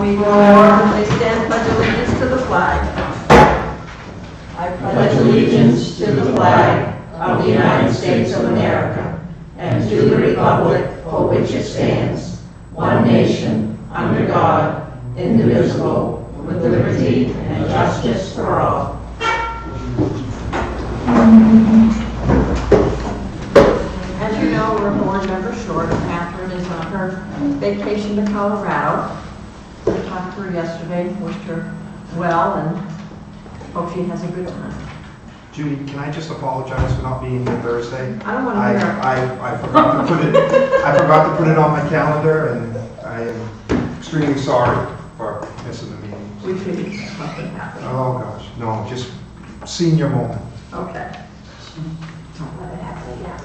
before they stand pledge allegiance to the flag. I pledge allegiance to the flag of the United States of America and to the republic for which it stands, one nation, under God, indivisible, with liberty and justice for all. As you know, we're a board member short. Catherine is on her vacation to Colorado. I talked to her yesterday, wished her well, and hope she has a good time. Judy, can I just apologize for not being here Thursday? I don't want to hear. I forgot to put it. I forgot to put it on my calendar, and I am extremely sorry for missing the meeting. We figured something happened. Oh gosh, no, just senior moment. Okay. Don't let it happen again.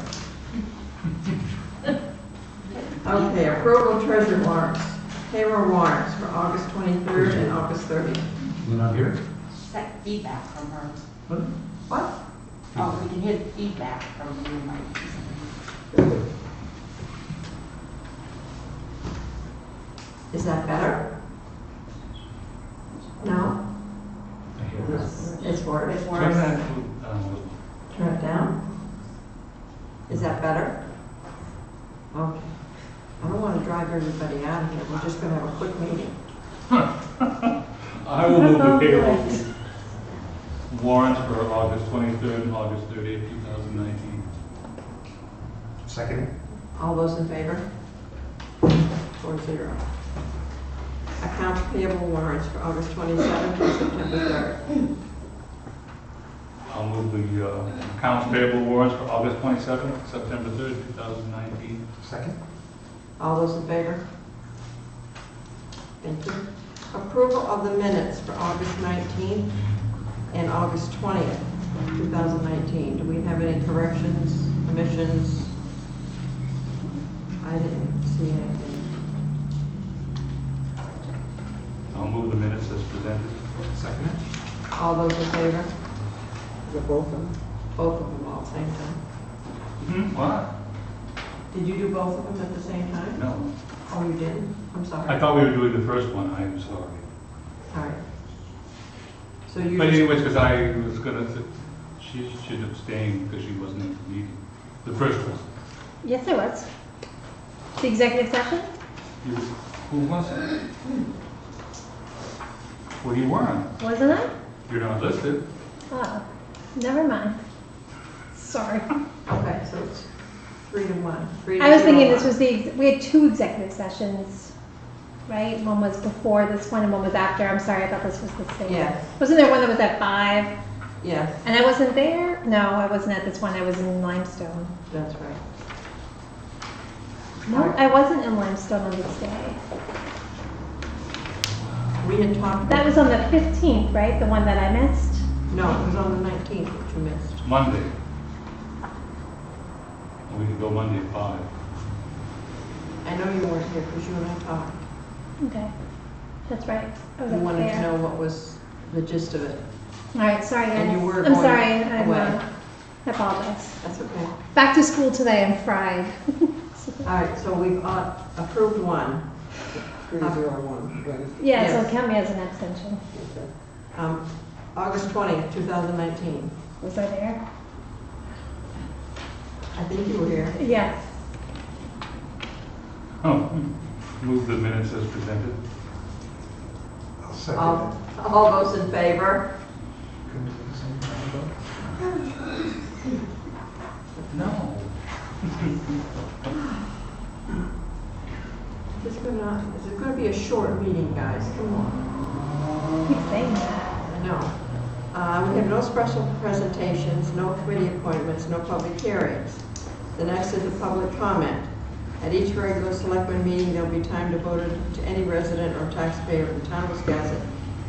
Okay, approval of treasury warrants. Payroll warrants for August 23rd and August 30th. We're not here? Feedback from her. What? Oh, we can hear the feedback from you. Is that better? No? I hear this. It's worse. It's Turn worse. that to, Turn it down? Is that better? Okay. I don't want to drive everybody out of here. We're just going to have a quick meeting. I will move the payroll warrants for August 23rd and August 30th, 2019. Second. All those in favor? 4-0. Accounts payable warrants for August 27th and September 3rd. I'll move the accounts payable warrants for August 27th, September 3rd, 2019. Second. All those in favor? Thank you. Approval of the minutes for August 19th and August 20th, 2019. Do we have any corrections, omissions? I didn't see anything. I'll move the minutes as presented. Second. All those in favor? Is it both of them? Both of them all at the same time. What? Did you do both of them at the same time? No. Oh, you didn't? I'm sorry. I thought we were doing the first one. I am sorry. All right. So you But just, anyways, because I was going to, she should abstain because she wasn't in the meeting. The first one. Yes, there was. The executive session? Who was it? Well, you weren't. Wasn't I? You're not listed. Oh, never mind. Sorry. okay, so it's 3-1. I was thinking this was we had two executive sessions, right? One was before this one and one was after. I'm sorry, I thought this was the same. Yes. Wasn't there one that was at 5? Yes, And I wasn't there? No, I wasn't at this one. I was in Limestone. that's right. No, I wasn't in Limestone on this day. We had talked. That was on the 15th, right? The one that I missed? No, it was on the 19th that you missed. Monday. We could go Monday at 5. I know you weren't here because you and I talked. Okay. That's right. I was You up wanted to there. know what was the gist of it. All right, sorry guys. And you were I'm going sorry. away. I apologize. That's okay. Back to school today. I'm fried. All right, so we've approved one. 301, right? Yeah, Yes. so count me as an abstention. Okay. August 20th, 2019. Was I there? I think you were here. Yes. Oh, move the minutes as presented. I'll second All those in favor? it. Can we do the same thing, though? No. This is going to be a short meeting, guys. Come on. Keep saying that. I know. We have no special presentations, no committee appointments, no public hearings. The next is the public comment. At each regular selectmen meeting, there will be time devoted to any resident or taxpayer in the town of Wiscasset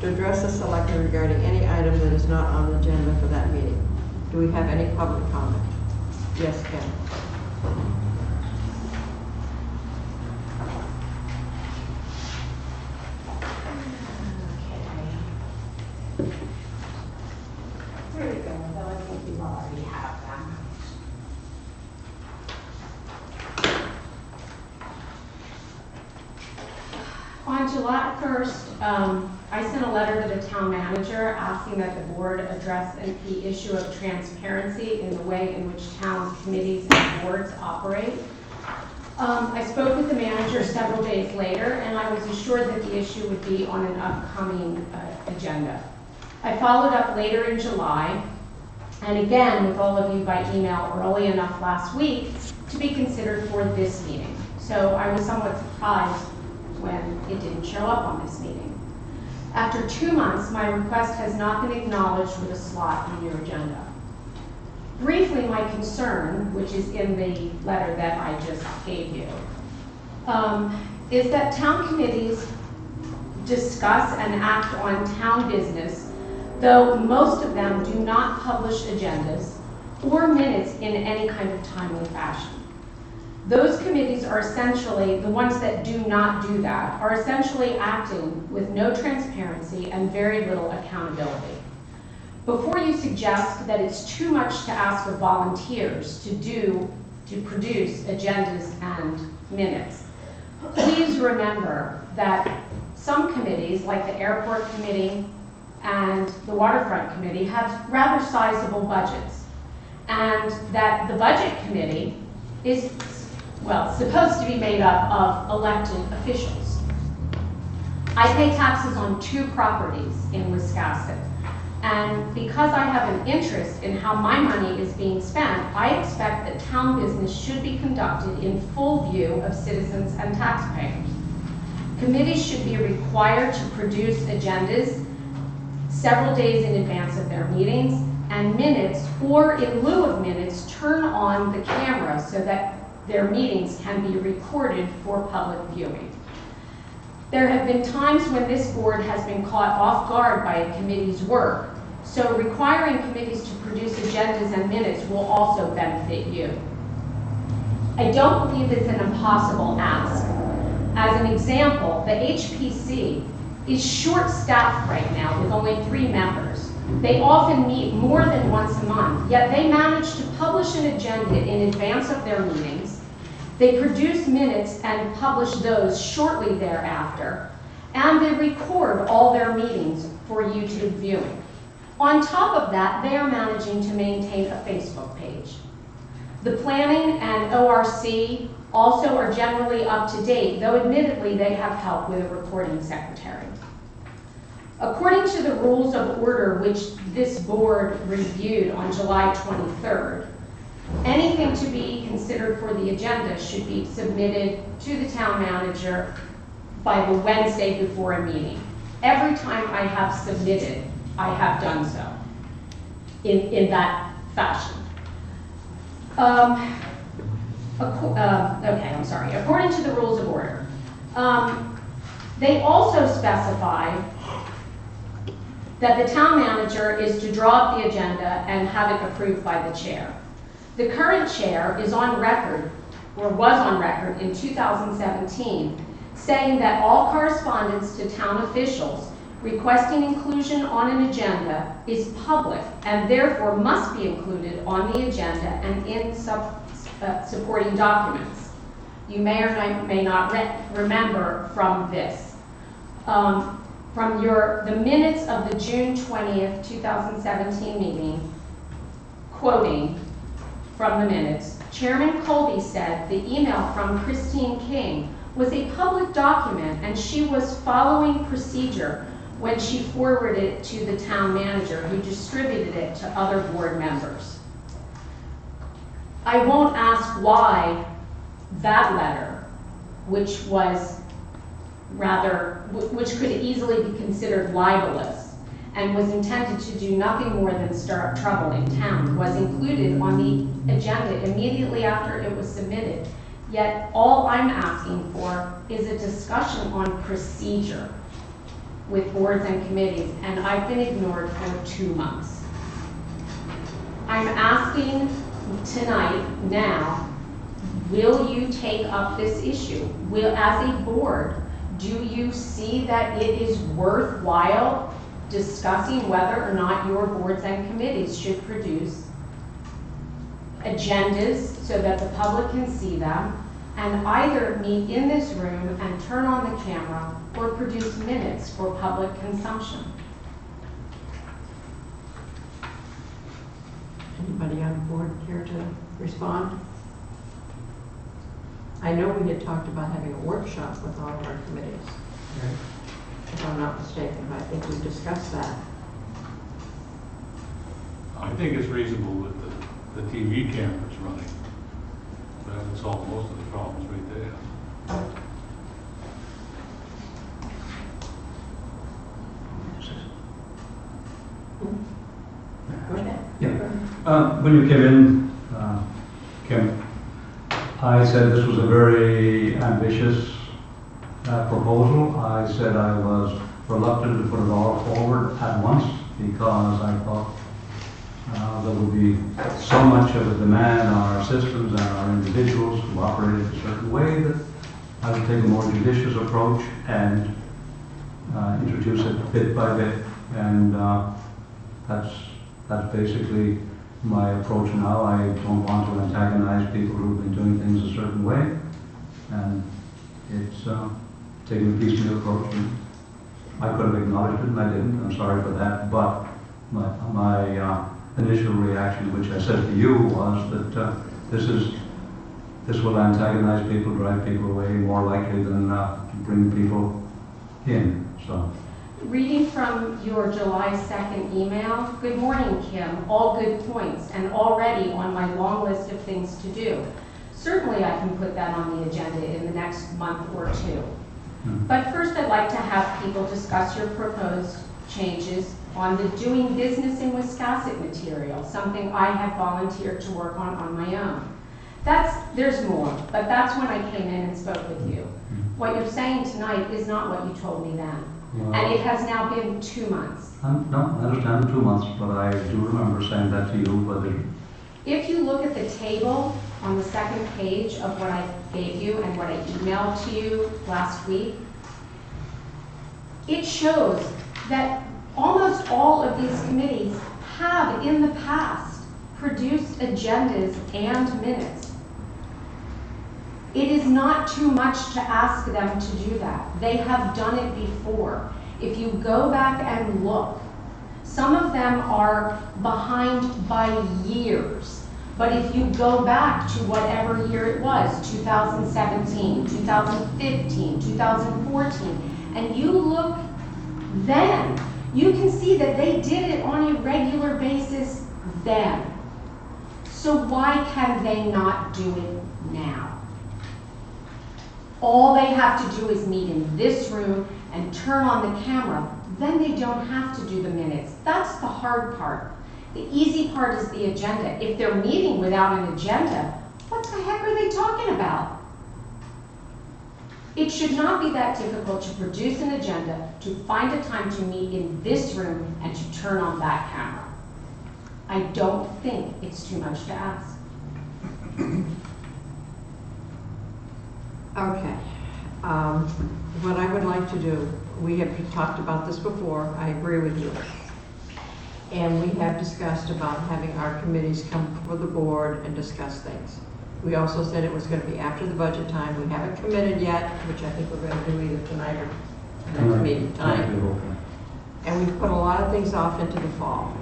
to address the selectmen regarding any item that is not on the agenda for that meeting. Do we have any public comment? Yes, Ken. There you go, though I think you already have them. On July 1st, I sent a letter to the town manager asking that the board address the issue of transparency in the way in which town committees and boards operate. I spoke with the manager several days later, and I was assured that the issue would be on an upcoming agenda. I followed up later in July, and again with all of you by email early enough last week to be considered for this meeting. So I was somewhat surprised when it didn't show up on this meeting. After 2 months, my request has not been acknowledged with a slot on your agenda. Briefly, my concern, which is in the letter that I just gave you, is that town committees discuss and act on town business, though most of them do not publish agendas or minutes in any kind of timely fashion. Those committees are essentially, the ones that do not do that, are essentially acting with no transparency and very little accountability. Before you suggest that it's too much to ask of volunteers to produce agendas and minutes, please remember that some committees, like the airport committee and the waterfront committee, have rather sizable budgets, and that the budget committee is, well, supposed to be made up of elected officials. I pay taxes on 2 properties in Wiscasset, and because I have an interest in how my money is being spent, I expect that town business should be conducted in full view of citizens and taxpayers. Committees should be required to produce agendas several days in advance of their meetings, and minutes, or in lieu of minutes, turn on the camera so that their meetings can be recorded for public viewing. There have been times when this board has been caught off guard by a committee's work, so requiring committees to produce agendas and minutes will also benefit you. I don't believe it's an impossible ask. As an example, the HPC is short-staffed right now with only 3 members. They often meet more than once a month, yet they manage to publish an agenda in advance of their meetings. They produce minutes and publish those shortly thereafter, and they record all their meetings for YouTube viewing. On top of that, they are managing to maintain a Facebook page. The planning and ORC also are generally up to date, though admittedly they have help with a recording secretary. According to the rules of order which this board reviewed on July 23rd, anything to be considered for the agenda should be submitted to the town manager by the Wednesday before a meeting. Every time I have submitted, I have done so in that fashion. Okay, I'm sorry. According to the rules of order, they also specify that the town manager is to draw up the agenda and have it approved by the chair. The current chair is on record, or was on record in 2017, saying that all correspondence to town officials requesting inclusion on an agenda is public and therefore must be included on the agenda and in supporting documents. You may or may not remember from this. From the minutes of the June 20th, 2017 meeting, quoting from the minutes, Chairman Colby said the email from Christine King was a public document and she was following procedure when she forwarded it to the town manager, who distributed it to other board members. I won't ask why that letter, which could easily be considered libelous and was intended to do nothing more than stir up trouble in town, was included on the agenda immediately after it was submitted. Yet all I'm asking for is a discussion on procedure with boards and committees, and I've been ignored for 2 months. I'm asking tonight, now, will you take up this issue? As a board, do you see that it is worthwhile discussing whether or not your boards and committees should produce agendas so that the public can see them and either meet in this room and turn on the camera or produce minutes for public consumption. Anybody on board care to respond? I know we had talked about having a workshop with all of our committees, if I'm not mistaken, but I think we discussed that. I think it's reasonable with the TV cameras running. That would solve most of the problems right there. Go ahead. When you came in, Kim, I said this was a very ambitious proposal. I said I was reluctant to put it all forward at once because I thought there would be so much of a demand on our systems and our individuals who operate a certain way that I would take a more judicious approach and introduce it bit by bit. And that's basically my approach now. I don't want to antagonize people who've been doing things a certain way. And it's taking a piecemeal approach. And I could have acknowledged it and I didn't. I'm sorry for that. But my initial reaction, which I said to you, was that this will antagonize people, drive people away more likely than bring people in. So. Reading from your July 2nd email, good morning, Kim, all good points, and already on my long list of things to do. Certainly I can put that on the agenda in the next month or two. But first I'd like to have people discuss your proposed changes on the doing business in Wiscasset material, something I have volunteered to work on my own. There's more, but that's when I came in and spoke with you. What you're saying tonight is not what you told me then. Well, And it has now been 2 months. No, I understand 2 months, but I do remember saying that to you, but If you look at the table on the second page of what I gave you and what I emailed to you last week, it shows that almost all of these committees have in the past produced agendas and minutes. It is not too much to ask them to do that. They have done it before. If you go back and look, some of them are behind by years. But if you go back to whatever year it was, 2017, 2015, 2014, and you look then, you can see that they did it on a regular basis then. So why can they not do it now? All they have to do is meet in this room and turn on the camera. Then they don't have to do the minutes. That's the hard part. The easy part is the agenda. If they're meeting without an agenda, what the heck are they talking about? It should not be that difficult to produce an agenda, to find a time to meet in this room, and to turn on that camera. I don't think it's too much to ask. Okay. What I would like to do, we have talked about this before, I agree with you. And we have discussed about having our committees come before the board and discuss things. We also said it was going to be after the budget time. We haven't committed yet, which I think we're going to do either tonight or next meeting tonight. And we've put a lot of things off into the fall.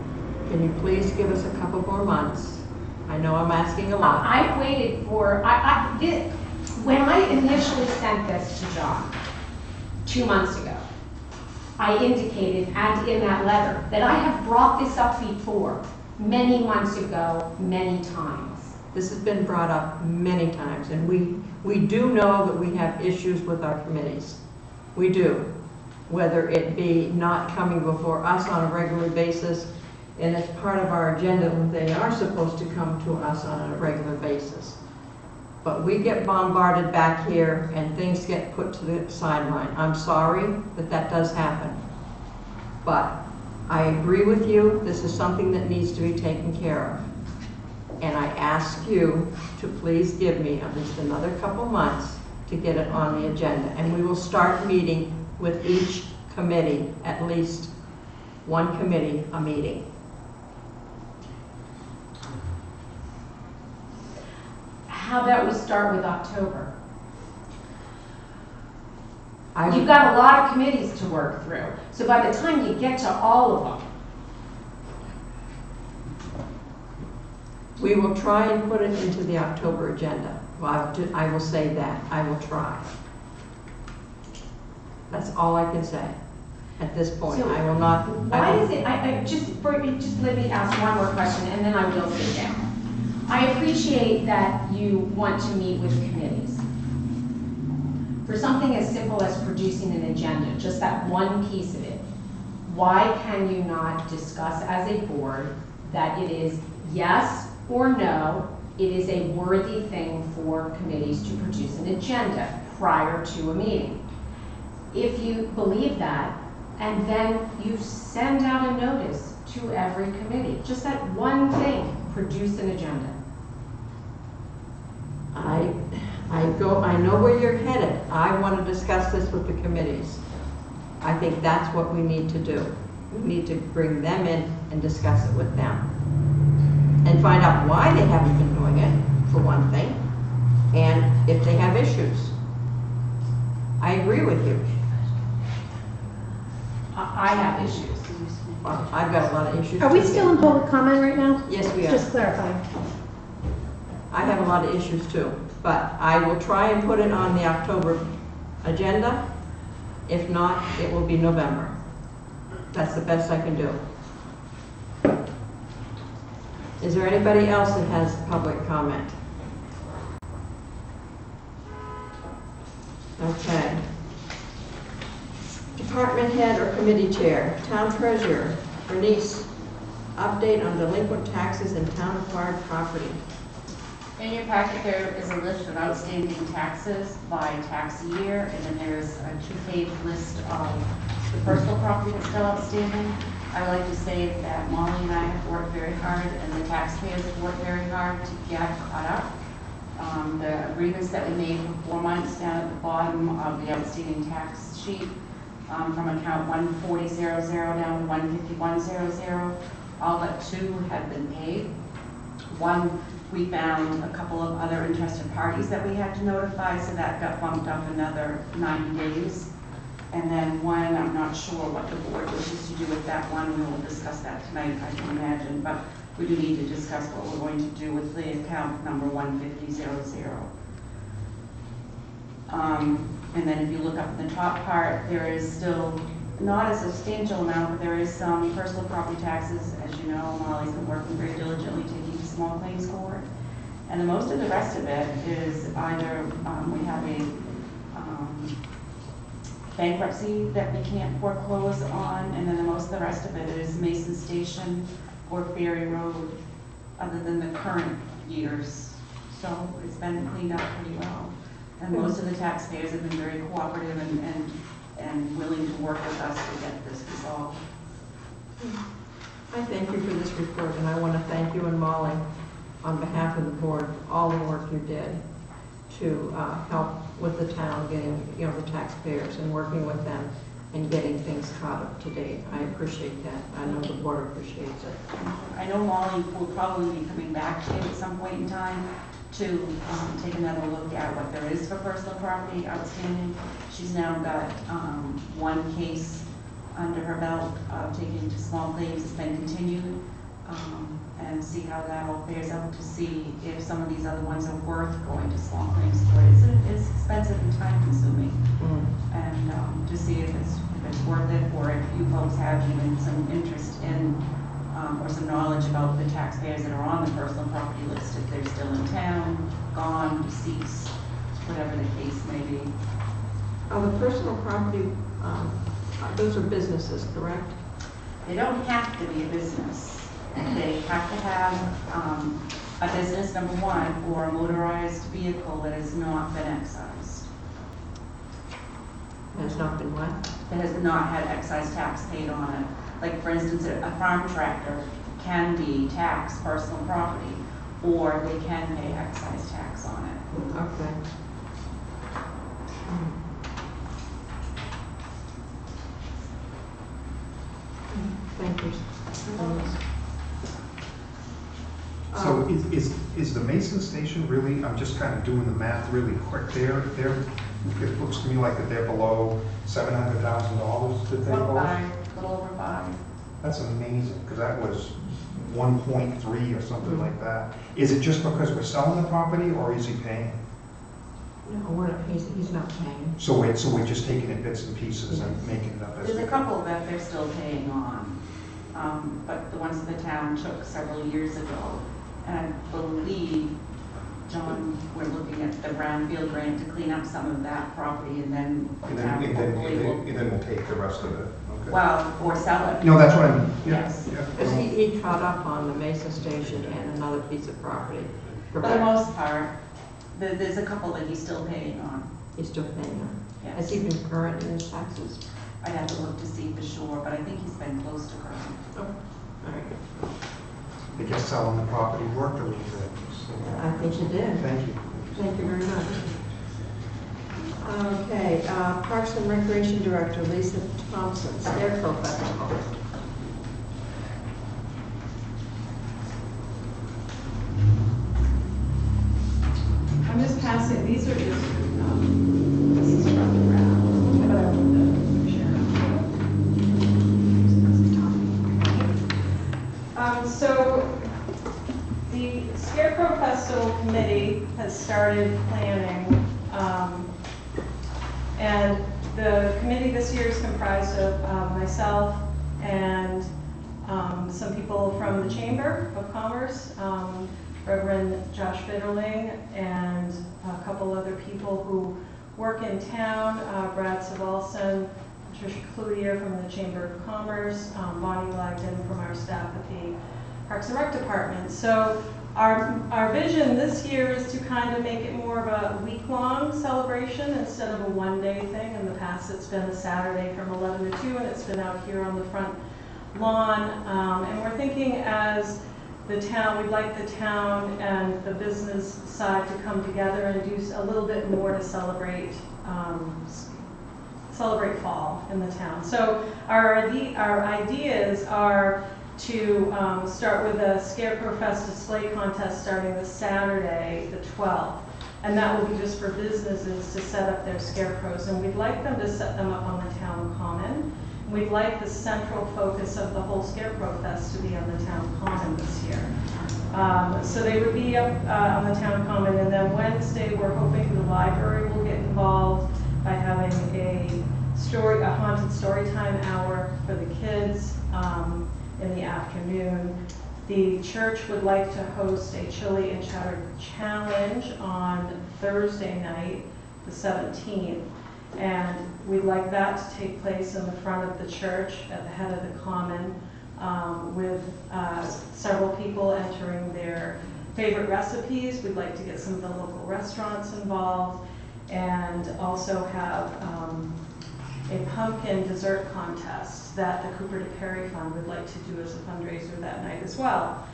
Can you please give us a couple more months? I know I'm asking a lot. I've waited for, when I initially sent this to John 2 months ago, I indicated, and in that letter, that I have brought this up before, many months ago, many times. This has been brought up many times, and we do know that we have issues with our committees. We do, whether it be not coming before us on a regular basis, and it's part of our agenda when they are supposed to come to us on a regular basis. But we get bombarded back here and things get put to the sideline. I'm sorry that that does happen. But I agree with you, this is something that needs to be taken care of. And I ask you to please give me at least another couple months to get it on the agenda. And we will start meeting with each committee, at least one committee a meeting. How about we start with October? You've got a lot of committees to work through. So by the time you get to all of them, We will try and put it into the October agenda. Well, I will say that. I will try. That's all I can say at this point. So I will not. why is it, just let me ask one more question and then I will sit down. I appreciate that you want to meet with committees. For something as simple as producing an agenda, just that one piece of it, why can you not discuss as a board that it is yes or no, it is a worthy thing for committees to produce an agenda prior to a meeting? If you believe that, and then you send out a notice to every committee, just that one thing, produce an agenda. I know where you're headed. I want to discuss this with the committees. I think that's what we need to do. We need to bring them in and discuss it with them. And find out why they haven't been doing it, for one thing, and if they have issues. I agree with you. I have issues. Well, I've got a lot of issues. Are we too. still in public comment right now? Yes, we are. Just clarifying. I have a lot of issues too, but I will try and put it on the October agenda. If not, it will be November. That's the best I can do. Is there anybody else that has public comment? Okay. Department head or committee chair, town treasurer, Bernice, update on delinquent taxes and town acquired property. In your packet, there is a list of outstanding taxes by tax year, and then there's a two-page list of the personal property that's still outstanding. I like to say that Molly and I have worked very hard, and the taxpayers have worked very hard to get caught up. The agreements that we made for 4 months down at the bottom of the outstanding tax sheet, from account 14000 down to 15100, all but 2 have been paid. One, we found a couple of other interested parties that we had to notify, so that got bumped up another 90 days. And then one, I'm not sure what the board wishes to do with that one. We will discuss that tonight, I can imagine, but we do need to discuss what we're going to do with the account number 15000. And then if you look up in the top part, there is still not a substantial amount, but there is some personal property taxes. As you know, Molly's been working very diligently taking to small claims court. And the most of the rest of it is either we have a bankruptcy that we can't foreclose on, and then the most of the rest of it is Mason Station or Ferry Road, other than the current years. So it's been cleaned up pretty well. And most of the taxpayers have been very cooperative and willing to work with us to get this resolved. I thank you for this report, and I want to thank you and Molly on behalf of the board for all the work you did to help with the town getting, the taxpayers and working with them and getting things caught up to date. I appreciate that. I know the board appreciates it. I know Molly will probably be coming back to you at some point in time to take another look at what there is for personal property outstanding. She's now got one case under her belt of taking to small claims. It's been continued, and see how that all bears out, to see if some of these other ones are worth going to small claims court. It's expensive and time consuming, and to see if it's worth it, or if you folks have even some interest in or some knowledge about the taxpayers that are on the personal property list, if they're still in town, gone, deceased, whatever the case may be. The personal property, those are businesses, correct? They don't have to be a business. They have to have a business, number one, or a motorized vehicle that has not been excised. Has not been what? That has not had excise tax paid on it. Like, for instance, a farm tractor can be taxed personal property, or they can pay excise tax on it. Okay. Thank you. So is the Mason Station really, I'm just kind of doing the math really quick there, it looks to me like that they're below $700,000 to take About over. 5, a little over 5. That's amazing, because that was 1.3 or something like that. Is it just because we're selling the property, or is he paying? No, we're not, he's not paying. So we're just taking it bits and pieces and making it up as we There's a go? couple that they're still paying on, but the ones that the town took several years ago. And I believe, John, we're looking at the Brownfield grant to clean up some of that property, and then the And town hopefully will, then we'll take the rest of it, okay? well, or sell it. No, that's what I mean. Yeah, Yes. yeah. Because he caught up on the Mesa Station and another piece of property. For the most part, there's a couple that he's still paying on. He's still paying them. Has Yes. he been current in his taxes? I'd have to look to see for sure, but I think he's been close to current. Oh, all right. I guess selling the property worked a little bit. So, I think you did. thank you. Thank you very much. Okay, Parks and Recreation Director Lisa Thompson, Scarecrow Festival. I'm just passing, these are just, this is from the ground, but I wanted to share. So the Scarecrow Festival Committee has started planning, and the committee this year is comprised of myself and some people from the Chamber of Commerce, Reverend Josh Bitterling, and a couple other people who work in town, Brad Savalson, Patricia Cloutier from the Chamber of Commerce, Bonnie Lagden from our staff at the Parks and Rec Department. So our vision this year is to kind of make it more of a week-long celebration instead of a one-day thing. In the past, it's been a Saturday from 11 to 2, and it's been out here on the front lawn. And we're thinking as the town, we'd like the town and the business side to come together and do a little bit more to celebrate fall in the town. So our ideas are to start with a Scarecrow Fest display contest starting this Saturday, the 12th. And that will be just for businesses to set up their scarecrows. And we'd like them to set them up on the town common. We'd like the central focus of the whole Scarecrow Fest to be on the town common this year. So they would be up on the town common, and then Wednesday we're hoping the library will get involved by having a haunted story time hour for the kids in the afternoon. The church would like to host a chili and cheddar challenge on Thursday night, the 17th. And we'd like that to take place in the front of the church at the head of the common, with several people entering their favorite recipes. We'd like to get some of the local restaurants involved, and also have a pumpkin dessert contest that the Cooper DePerry Fund would like to do as a fundraiser that night as well.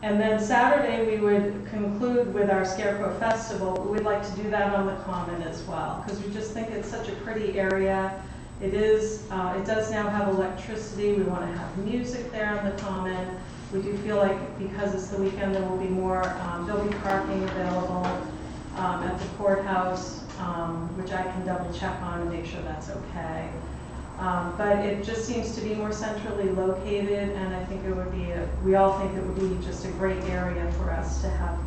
And then Saturday, we would conclude with our Scarecrow Festival. We'd like to do that on the common as well, because we just think it's such a pretty area. It does now have electricity. We want to have music there on the common. We do feel like because it's the weekend, there will be more, there'll be parking available at the courthouse, which I can double check on and make sure that's okay. But it just seems to be more centrally located, and I think it would be, we all think it would be just a great area for us to have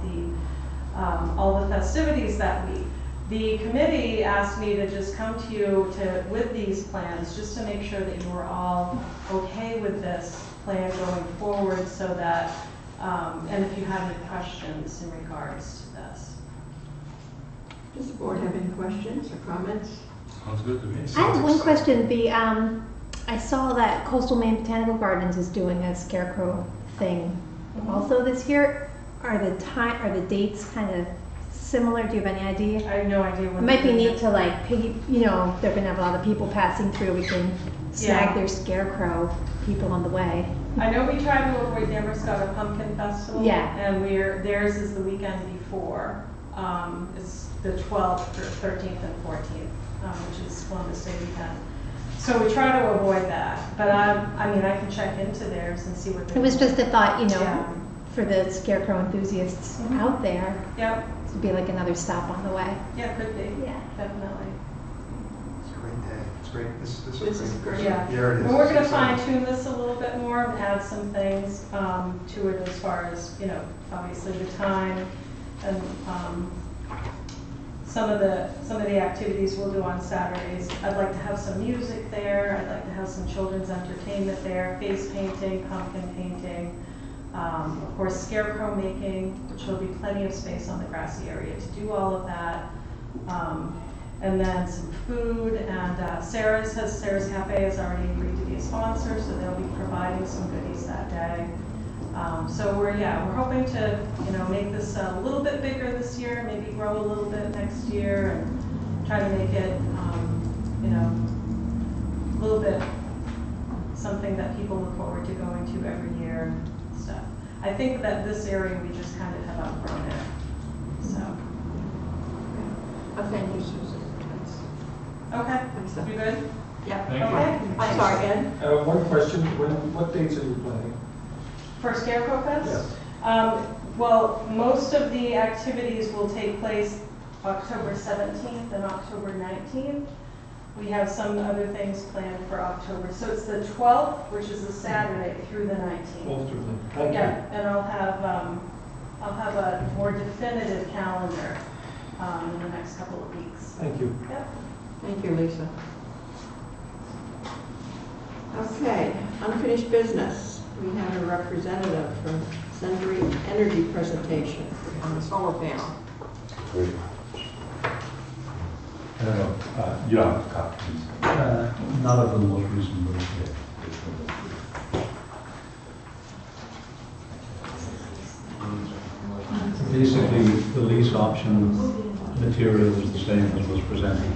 all the festivities that week. The committee asked me to just come to you with these plans, just to make sure that you were all okay with this plan going forward, so that, and if you have any questions in regards to this. Does the board have any questions or comments? Sounds good to me. I have one question. I saw that Coastal Maine Botanical Gardens is doing a scarecrow thing also this year. Are the dates kind of similar? Do you have any idea? I have no idea It when. might be neat to like they're gonna have a lot of people passing through. We can snag their scarecrow people on the way. I know we try to avoid Damerscott Pumpkin Festival. Yeah. And theirs is the weekend before. It's the 12th, 13th, and 14th, which is Columbus Day weekend. So we try to avoid that. But I mean, I can check into theirs and see what they It was just a thought, Yeah. for the scarecrow enthusiasts out there. Yep. This would be like another stop on the way. Yeah, could be, Yeah. definitely. It's a great day. It's great. This This is is great. great. Yeah. Yeah, it is. And we're gonna It's exciting. fine tune this a little bit more and add some things to it as far as, you know, obviously the time and some of the activities we'll do on Saturdays. I'd like to have some music there. I'd like to have some children's entertainment there, face painting, pumpkin painting, of course scarecrow making, which will be plenty of space on the grassy area to do all of that. And then some food, and Sarah's Cafe has already agreed to be a sponsor, so they'll be providing some goodies that day. So we're hoping to, you know, make this a little bit bigger this year, maybe grow a little bit next year, and try to make it, you know, a little bit something that people look forward to going to every year and stuff. I think that this area, we just kind of have outgrown it, so. Oh, thank you, Susan. Okay, Lisa. you good? Yeah. Thank you. Okay. I'm sorry, Ed? One question, what dates are you planning? For Scarecrow Fest? Yes. Well, most of the activities will take place October 17th and October 19th. We have some other things planned for October. So it's the 12th, which is a Saturday, through the 19th. Thank you. Yeah, and I'll have a more definitive calendar in the next couple of weeks. Thank you. Yep. Thank you, Lisa. Okay, unfinished business. We have a representative from Century Energy presentation on the solar panel. I don't know, you don't have copies. Not of the most recent version. Basically, the lease option material is the same as was presented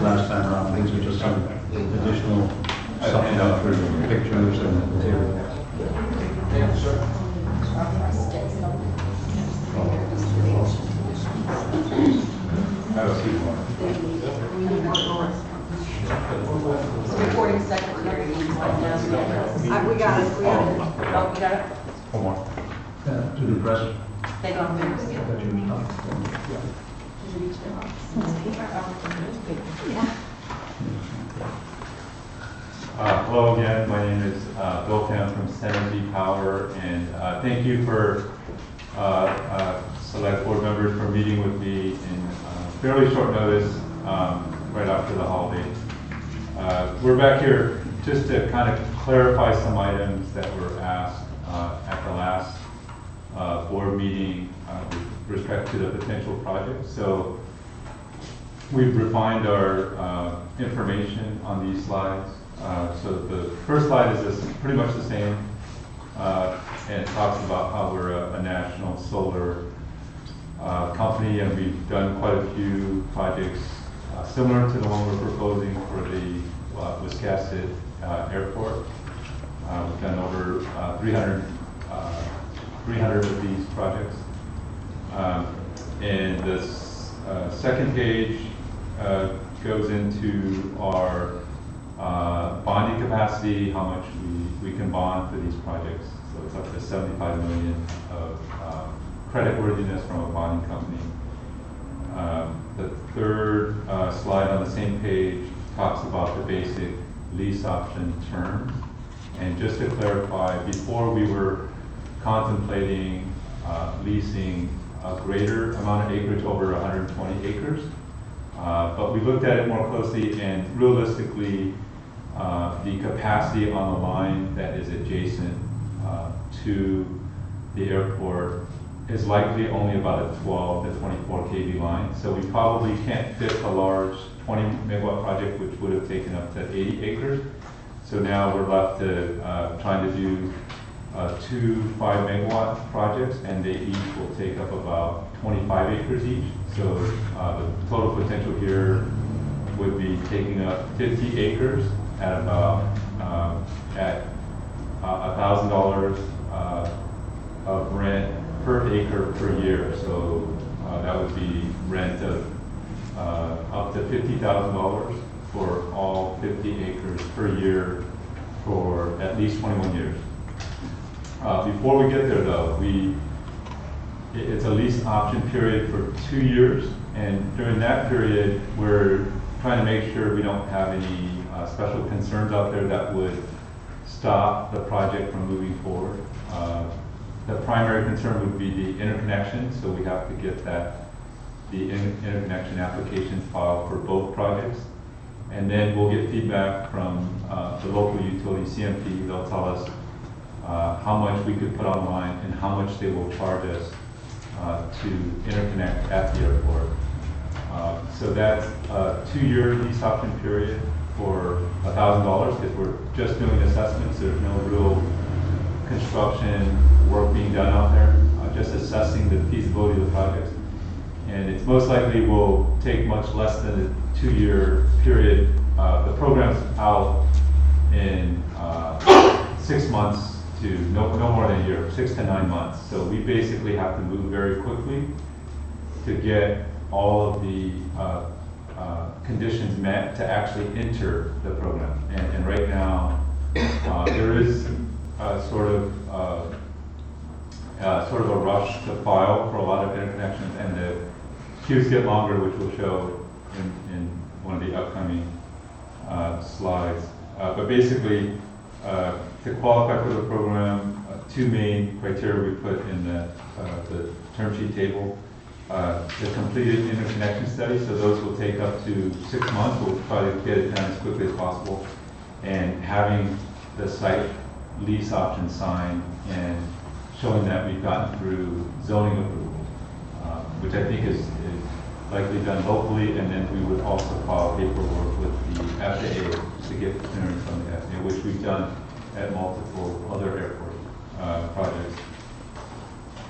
last time around. These are just some additional supplementary pictures and material. Thank you, sir. I will see one. We need one more. Recording secretary needs one now. We got it, we got it. Oh, you got it? One more. To the press. They got it. that you know. Yeah. Hello again, my name is Bill Kim from Synergy Power, and thank you for select board members for meeting with me in fairly short notice right after the holiday. We're back here just to kind of clarify some items that were asked at the last board meeting with respect to the potential project. So we've refined our information on these slides. So the first slide is pretty much the same, and it talks about how we're a national solar company, and we've done quite a few projects similar to the one we're proposing for the Wiscasset Airport. We've done over 300 of these projects. And this second page goes into our bonding capacity, how much we can bond for these projects. So it's up to 75 million of creditworthiness from a bonding company. The third slide on the same page talks about the basic lease option terms. And just to clarify, before we were contemplating leasing a greater amount of acreage over 120 acres. But we looked at it more closely, and realistically, the capacity on the line that is adjacent to the airport is likely only about a 12 to 24 kV line. So we probably can't fit a large 20 megawatt project, which would have taken up to 80 acres. So now we're left to trying to do 2 5 megawatt projects, and they each will take up about 25 acres each. So the total potential here would be taking up 50 acres at about at $1,000 of rent per acre per year. So that would be rent of up to $50,000 for all 50 acres per year for at least 21 years. Before we get there though, we it's a lease option period for 2 years. And during that period, we're trying to make sure we don't have any special concerns out there that would stop the project from moving forward. The primary concern would be the interconnection, so we have to get the interconnection applications filed for both projects. And then we'll get feedback from the local utility, CMP. They'll tell us how much we could put online and how much they will charge us to interconnect at the airport. So that's a 2-year lease option period for $1,000 because we're just doing assessments. There's no real construction work being done out there, just assessing the feasibility of the projects. And it's most likely will take much less than a 2-year period. The program's out in 6 months to no more than a year, 6 to 9 months. So we basically have to move very quickly to get all of the conditions met to actually enter the program. And right now, there is sort of a rush to file for a lot of interconnections, and the queues get longer, which we'll show in one of the upcoming slides. But basically, to qualify for the program, 2 main criteria we put in the term sheet table. The completed interconnection study, so those will take up to 6 months. We'll try to get it done as quickly as possible. And having the site lease option signed and showing that we've gotten through zoning approval, which I think is likely done locally, and then we would also file paperwork with the FAA to get clearance from the FAA, which we've done at multiple other airport projects.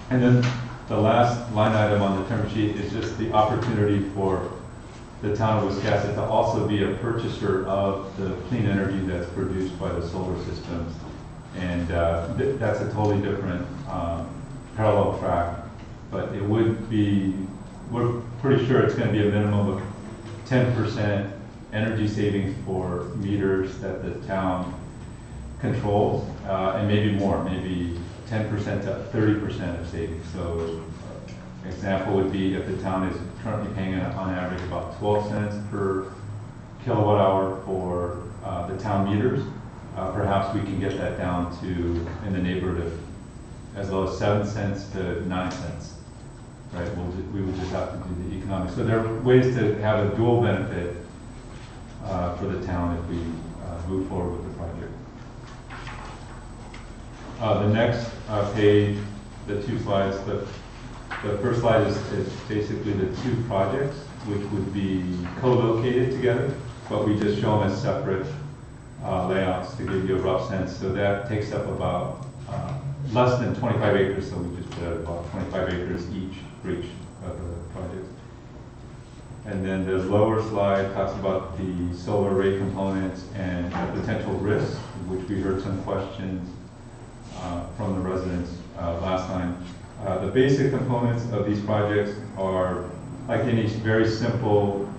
And then the last line item on the term sheet is just the opportunity for the town of Wiscasset to also be a purchaser of the clean energy that's produced by the solar systems. And that's a totally different parallel track, but it would be, we're pretty sure it's going to be a minimum of 10% energy savings for meters that the town controls, and maybe more, maybe 10% to 30% of savings. So example would be if the town is currently paying on average about 12 cents per kilowatt hour for the town meters, perhaps we can get that down to in the neighborhood of as low as 7 cents to 9 cents. Right? We would just have to do the economics. So there are ways to have a dual benefit for the town if we move forward with the project. The next page, the 2 slides, the first slide is basically the 2 projects, which would be co-located together, but we just show them as separate layouts to give you a rough sense. So that takes up about less than 25 acres, so we just put out about 25 acres each for each of the projects. And then the lower slide talks about the solar array components and potential risks, which we heard some questions from the residents last time. The basic components of these projects are like any very simple,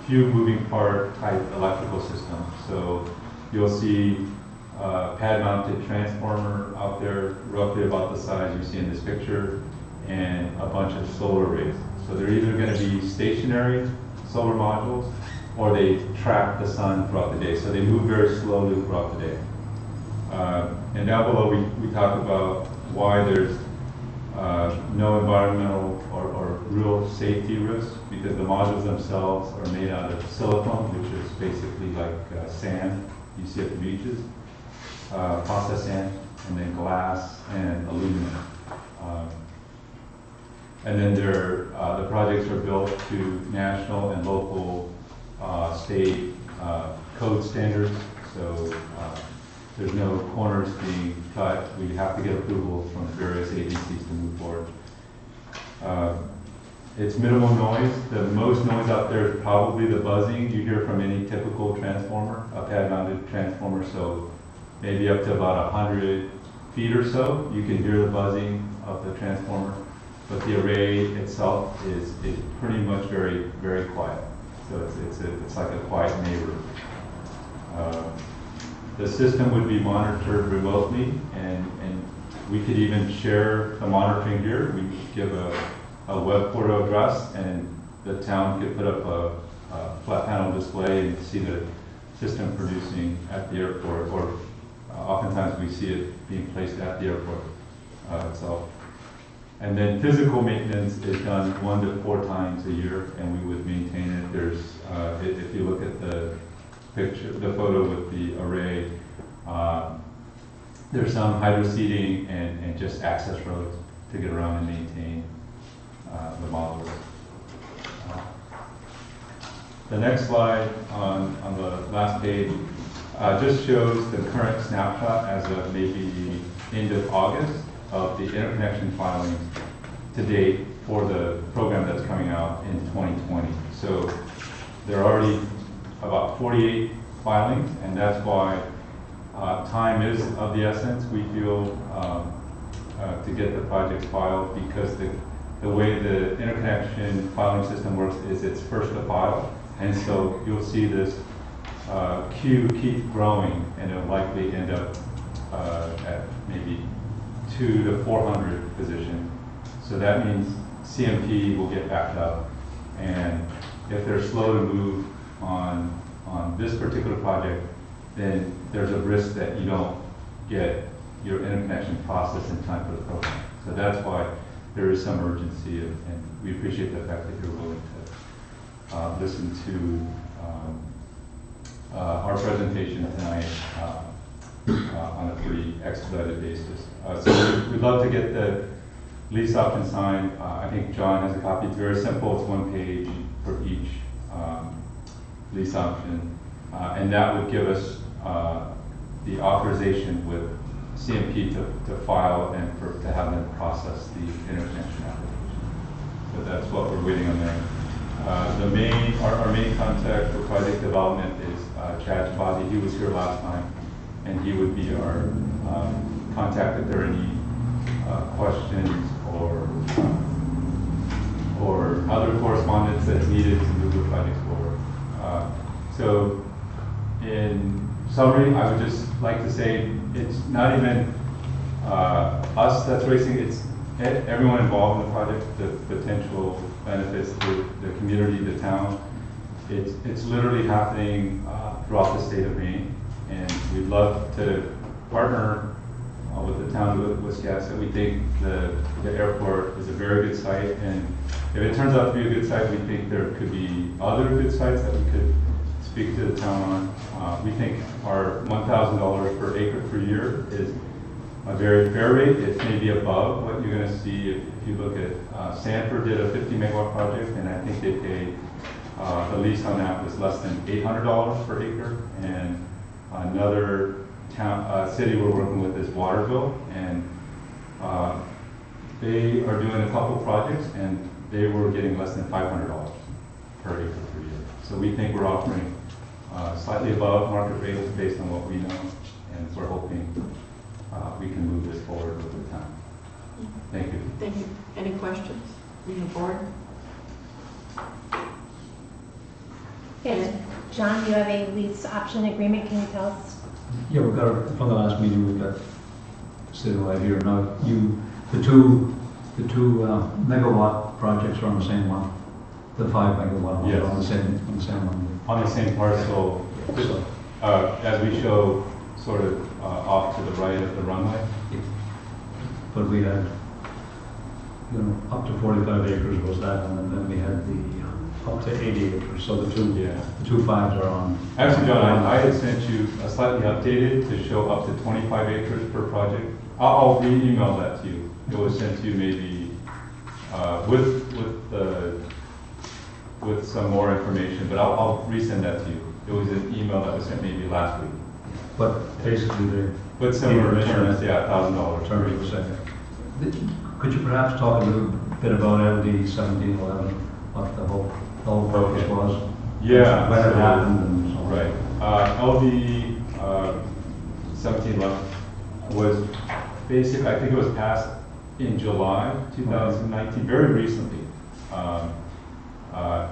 few moving part type electrical system. So you'll see pad mounted transformer out there, roughly about the size you see in this picture, and a bunch of solar arrays. So they're either going to be stationary solar modules, or they track the sun throughout the day. So they move very slowly throughout the day. And down below we talk about why there's no environmental or real safety risks, because the modules themselves are made out of silicone, which is basically like sand you see at the beaches, processed sand, and then glass and aluminum. And then the projects are built to national and local state code standards, so there's no corners being cut. We have to get approval from various agencies to move forward. It's minimal noise. The most noise out there is probably the buzzing you hear from any typical transformer, a pad-mounted transformer. So maybe up to about 100 feet or so, you can hear the buzzing of the transformer. But the array itself is pretty much very, very quiet. So it's like a quiet neighbor. The system would be monitored remotely, and We could even share the monitoring here. We could give a web portal address, and the town could put up a flat panel display and see the system producing at the airport, or oftentimes we see it being placed at the airport itself. And then physical maintenance is done 1 to 4 times a year, and we would maintain it. There's, if you look at the picture, the photo with the array, there's some hydro seeding and just access roads to get around and maintain the modules. The next slide on the last page just shows the current snapshot as of maybe end of August of the interconnection filings to date for the program that's coming out in 2020. So there are already about 48 filings, and that's why time is of the essence, we feel, to get the projects filed, because the way the interconnection filing system works is it's first to file. And so you'll see this queue keep growing, and it'll likely end up at maybe 200 to 400 position. So that means CMP will get backed up. And if they're slow to move on this particular project, then there's a risk that you don't get your interconnection process in time for the program. So that's why there is some urgency, and we appreciate the fact that you're willing to listen to our presentation tonight on a pretty expedited basis. So we'd love to get the lease option signed. I think John has a copy. It's very simple. It's 1 page for each lease option. And that would give us the authorization with CMP to file and to have them process the interconnection application. So that's what we're waiting on there. Our main contact for project development is Chad Chabadi. He was here last time, and he would be our contact if there are any questions or other correspondence that's needed to move the project forward. So in summary, I would just like to say it's not even us that's racing, it's everyone involved in the project, the potential benefits to the community, the town. It's literally happening throughout the state of Maine, and we'd love to partner with the town of Wiscasset. We think the airport is a very good site, and if it turns out to be a good site, we think there could be other good sites that we could speak to the town on. We think our $1,000 per acre per year is a very fair rate. It's maybe above what you're going to see if you look at Sanford did a 50 megawatt project, and I think they paid the lease on that was less than $800 per acre. And another town city we're working with is Waterville, and they are doing a couple projects, and they were getting less than $500 per acre per year. So we think we're offering slightly above market rates based on what we know, and we're hoping we can move this forward with the town. Thank you. Thank you. Any questions from the board? Yes, John, you have a lease option agreement. Can you tell us? Yeah, we got it from the last meeting. We got sitting right here. Now, the two megawatt projects are on the same one. The 5 megawatt ones Yes. are on the same one. On the same parcel, So, as we show sort of off to the right of the runway. but we had, up to 45 acres was that, and then we had the up to 80 acres. So the two fives are on. Actually, John, I had sent you a slightly updated to show up to 25 acres per project. I'll re-email that to you. It was sent to you maybe with some more information, but I'll resend that to you. It was an email that was sent maybe last week. But basically, they But similar Return. terms, yeah, $1,000. turn it second. Could you perhaps talk a little bit about LD 1711, what the whole purpose Okay. was? Yeah. When it so- happened and so on. Right. LD 1711 was basic, I think it was passed in July 2019, very recently.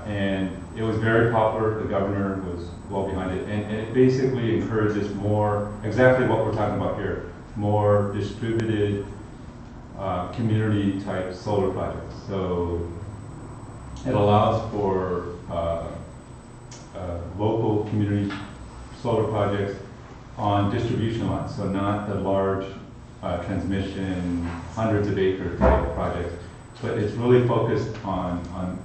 And it was very popular, the governor was well behind it, and it basically encourages more, exactly what we're talking about here, more distributed community-type solar projects. So it allows for local community solar projects on distribution lines, so not the large transmission, hundreds of acre type projects, but it's really focused on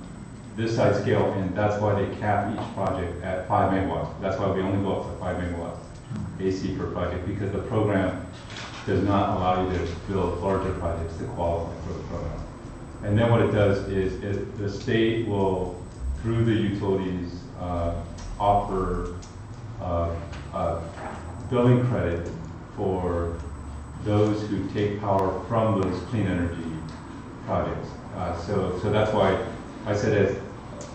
this size scale, and that's why they cap each project at 5 megawatts. That's why we only go up to 5 megawatts AC per project, because the program does not allow you to build larger projects to qualify for the program. And then what it does is the state will, through the utilities, offer billing credit for those who take power from those clean energy projects. So that's why I said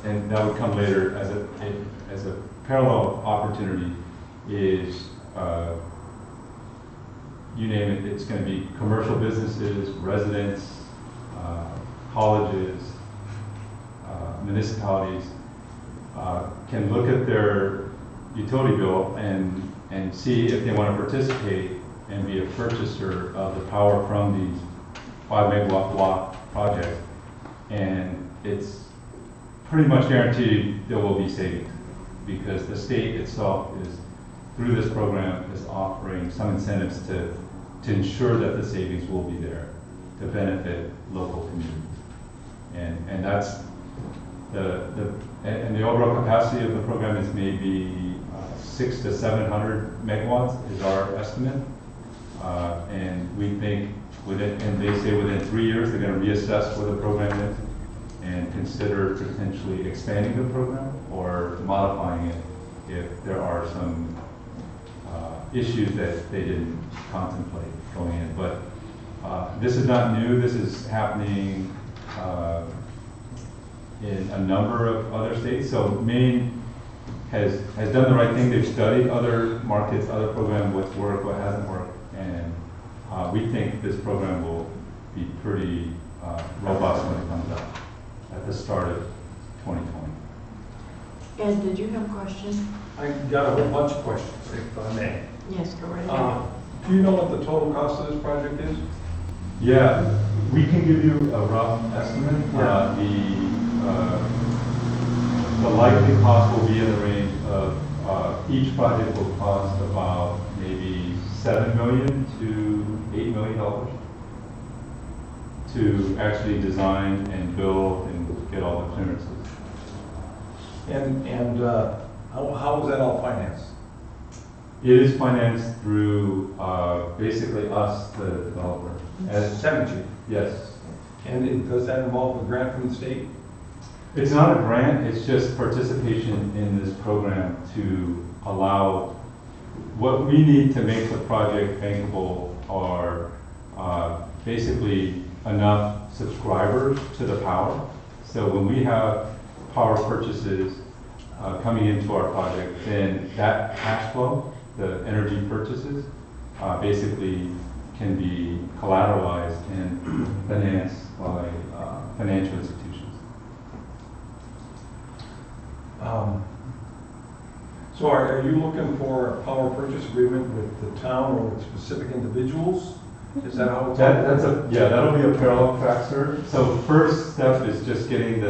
and that would come later as a parallel opportunity is, you name it, it's going to be commercial businesses, residents, colleges, municipalities, can look at their utility bill and see if they want to participate and be a purchaser of the power from these 5 megawatt block projects. And it's pretty much guaranteed there will be savings, because the state itself is, through this program, is offering some incentives to ensure that the savings will be there to benefit local communities. And that's and the overall capacity of the program is maybe 600 to 700 megawatts is our estimate. And we think and they say within 3 years, they're going to reassess where the program is and consider potentially expanding the program or modifying it if there are some issues that they didn't contemplate going in. But this is not new. This is happening in a number of other states. So Maine has done the right thing. They've studied other markets, other programs, what's worked, what hasn't worked, and we think this program will be pretty robust when it comes out at the start of 2020. Ed, did you have a question? I got a whole bunch of questions, if I may. Yes, go right ahead. Do you know what the total cost of this project is? Yeah, we can give you a rough estimate. The likely cost will be in the range of each project will cost about maybe $7 million to $8 million to actually design and build and get all the clearances. And how is that all financed? It is financed through basically us, the developer. As Cemetery. yes. And does that involve a grant from the state? It's not a grant, it's just participation in this program to allow, what we need to make the project bankable are basically enough subscribers to the power. So when we have power purchases coming into our project, then that cash flow, the energy purchases, basically can be collateralized and financed by financial institutions. So are you looking for a power purchase agreement with the town or with specific individuals? Is that how it's? That'll be a parallel track, sir. So first step is just getting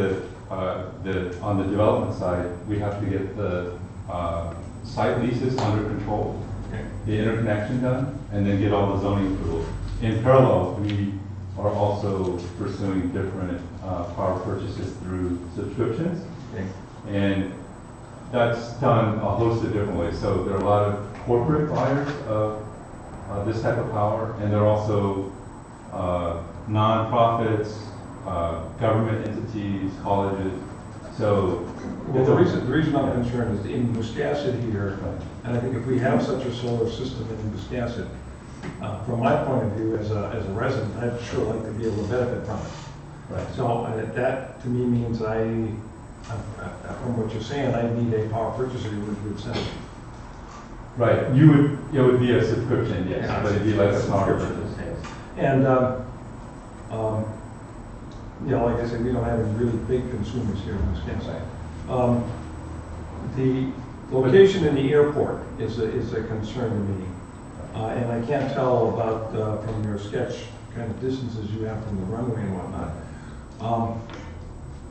on the development side, we have to get the site leases under control, Okay. the interconnection done, and then get all the zoning approvals. In parallel, we are also pursuing different power purchases through subscriptions. Okay. And that's done a host of different ways. So there are a lot of corporate buyers of this type of power, and there are also nonprofits, government entities, colleges. So Well, the reason I'm concerned is in Wiscasset here, and I think if we have such a solar system in Wiscasset, from my point of view as a resident, I'd sure like to be able to benefit from it. Right. So that to me means from what you're saying, I need a power purchase agreement with Senator. Right, it would be a subscription, yes, but it'd be like a power purchase. Yes. And, like I said, we don't have any really big consumers here in Wisconsin. The location in the airport is a concern to me. And I can't tell about, from your sketch kind of distances you have from the runway and whatnot.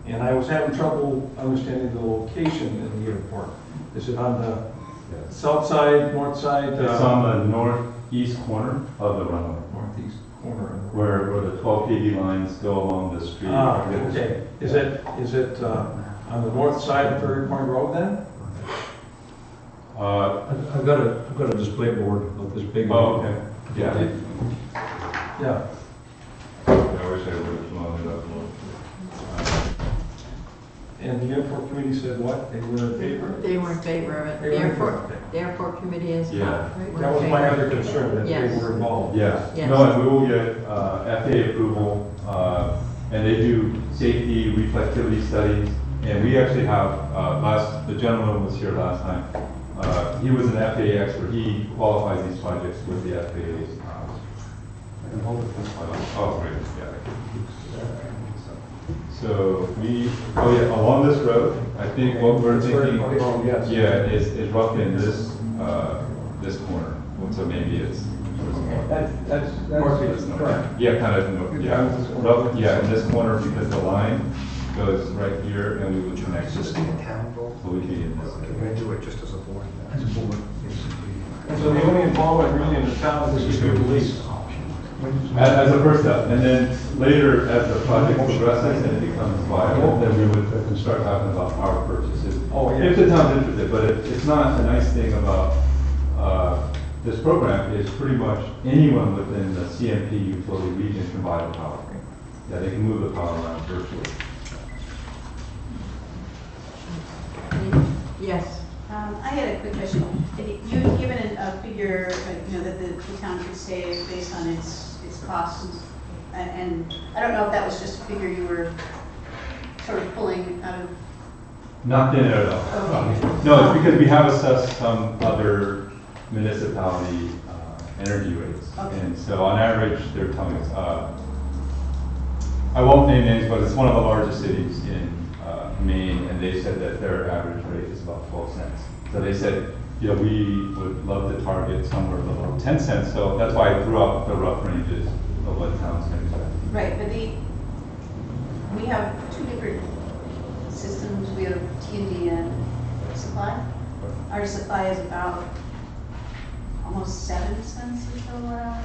And I was having trouble understanding the location in the airport. Is it on the south side, north side? It's on the northeast corner of the runway, Northeast corner. where the 12 kV lines go along the street. Ah, okay. Is it on the north side of Ferry Point Road then? I've got a display board of this big. Oh, okay. Yeah. Yeah. I wish I would have blown it up more. And the airport committee said what? They were in favor? They were in favor of it. They The were in airport, favor. the airport committee is Yeah. not. were in That was my favor. other concern, that they Yes. were involved. Yeah, Yes. no, and we will get FAA approval, and they do safety reflectivity studies. And we actually have, the gentleman was here last time. He was an FAA expert. He qualifies these projects with the FAA. I can hold it this way. Oh, great, yeah. So along this road, I think what we're It's Ferry thinking, Point Road, yes. yeah, is roughly in this corner. So maybe it's. That's Northeast, yeah, kind of, in this corner, because the line goes right here, and we would connect Is to this it. the town vote? So we'd be in this Can area. we do it just as a board? As a board. And so the only involvement really in the town is the police. As a first step, and then later, as the project progresses and it becomes viable, then we would start talking about power purchases. Oh, yeah. If the town's interested, but it's not, a nice thing about this program is pretty much anyone within the CMP utility region can buy the power. Yeah, they can move the power line virtually. Yes. I had a quick question. You had given a figure, that the town could save based on its costs. And I don't know if that was just a figure you were sort of pulling out of. Not in it at all. No, it's because we have assessed some other municipality energy rates. Okay. And so on average, they're telling us, I won't name names, but it's one of the largest cities in Maine, and they said that their average rate is about 12 cents. So they said, we would love to target somewhere below 10 cents. So that's why I threw out the rough ranges of what towns can expect. Right, but we have two different systems. We have T&D and supply. Our supply is about almost 7 cents a kilowatt hour.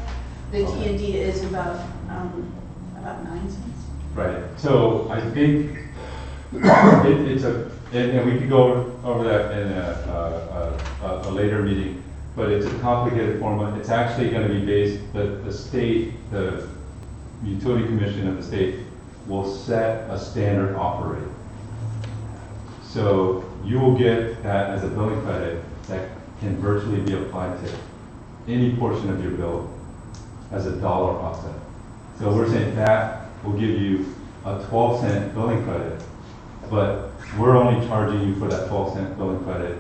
The T&D is about 9 cents. Right, so I think it's and we could go over that in a later meeting, but it's a complicated formula. It's actually gonna be based, the state, the utility commission of the state will set a standard offer rate. So you will get that as a billing credit that can virtually be applied to any portion of your bill as a dollar offset. So we're saying that will give you a 12-cent billing credit, but we're only charging you for that 12-cent billing credit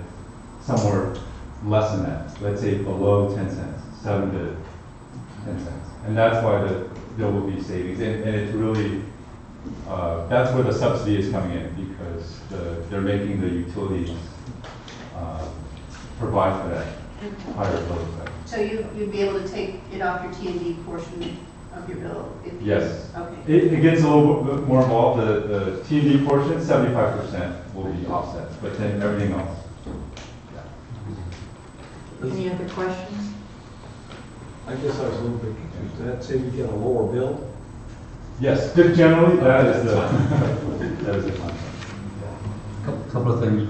somewhere less than that. Let's say below 10 cents, 7 to 10 cents. And that's why there will be savings. And it's really, that's where the subsidy is coming in, because they're making the utilities provide for that higher billing credit. So you'd be able to take it off your T&D portion of your bill? If you, Yes. Okay. It gets a little bit more involved. The T&D portion, 75% will be offset, but then everything else. Any other questions? I guess I was a little bit confused. Did that say we get a lower bill? Yes, generally, that is the, that is the concept. Couple of things.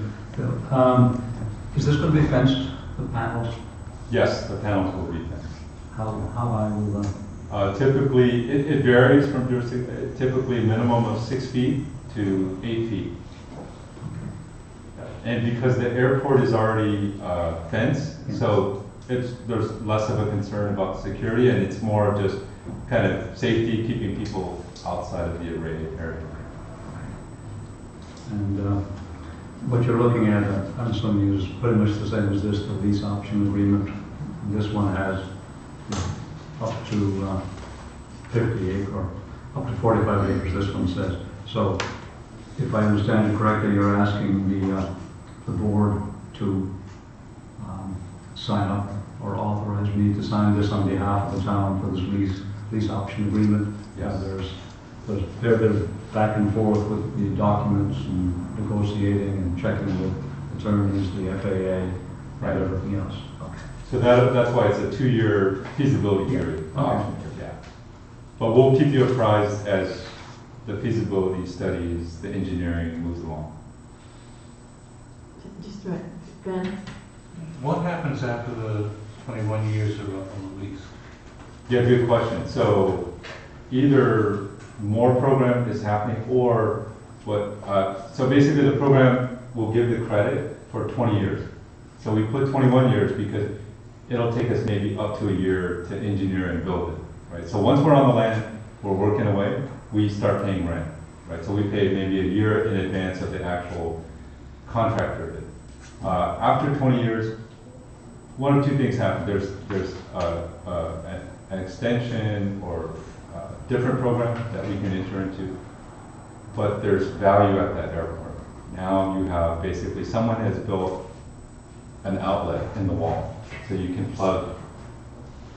Is this going to be fenced, the panels? Yes, the panels will be fenced. How high will that? Typically, it varies from jurisdiction, typically a minimum of 6 feet to 8 feet. And because the airport is already fenced, so there's less of a concern about security, and it's more of just kind of safety, keeping people outside of the array area. And what you're looking at, I'm assuming, is pretty much the same as this, the lease option agreement. This one has up to 50 acres, or up to 45 acres, this one says. So if I understand you correctly, you're asking the board to sign up or authorize me to sign this on behalf of the town for this lease lease option agreement. Yes. There's a fair bit of back and forth with the documents and negotiating and checking with attorneys, the FAA, Right. and everything else. So that's why it's a 2-year feasibility period. Okay. Yeah. But we'll keep you apprised as the feasibility studies, the engineering moves along. Just a minute. Ben? What happens after the 21 years are up on the lease? Yeah, good question. So either more program is happening or so basically the program will give the credit for 20 years. So we put 21 years because it'll take us maybe up to a year to engineer and build it, right? So once we're on the land, we're working away, we start paying rent, right? So we pay maybe a year in advance of the actual contract period. After 20 years, one of two things happen. There's an extension or a different program that we can enter into, but there's value at that airport. Now you have basically someone has built an outlet in the wall, so you can plug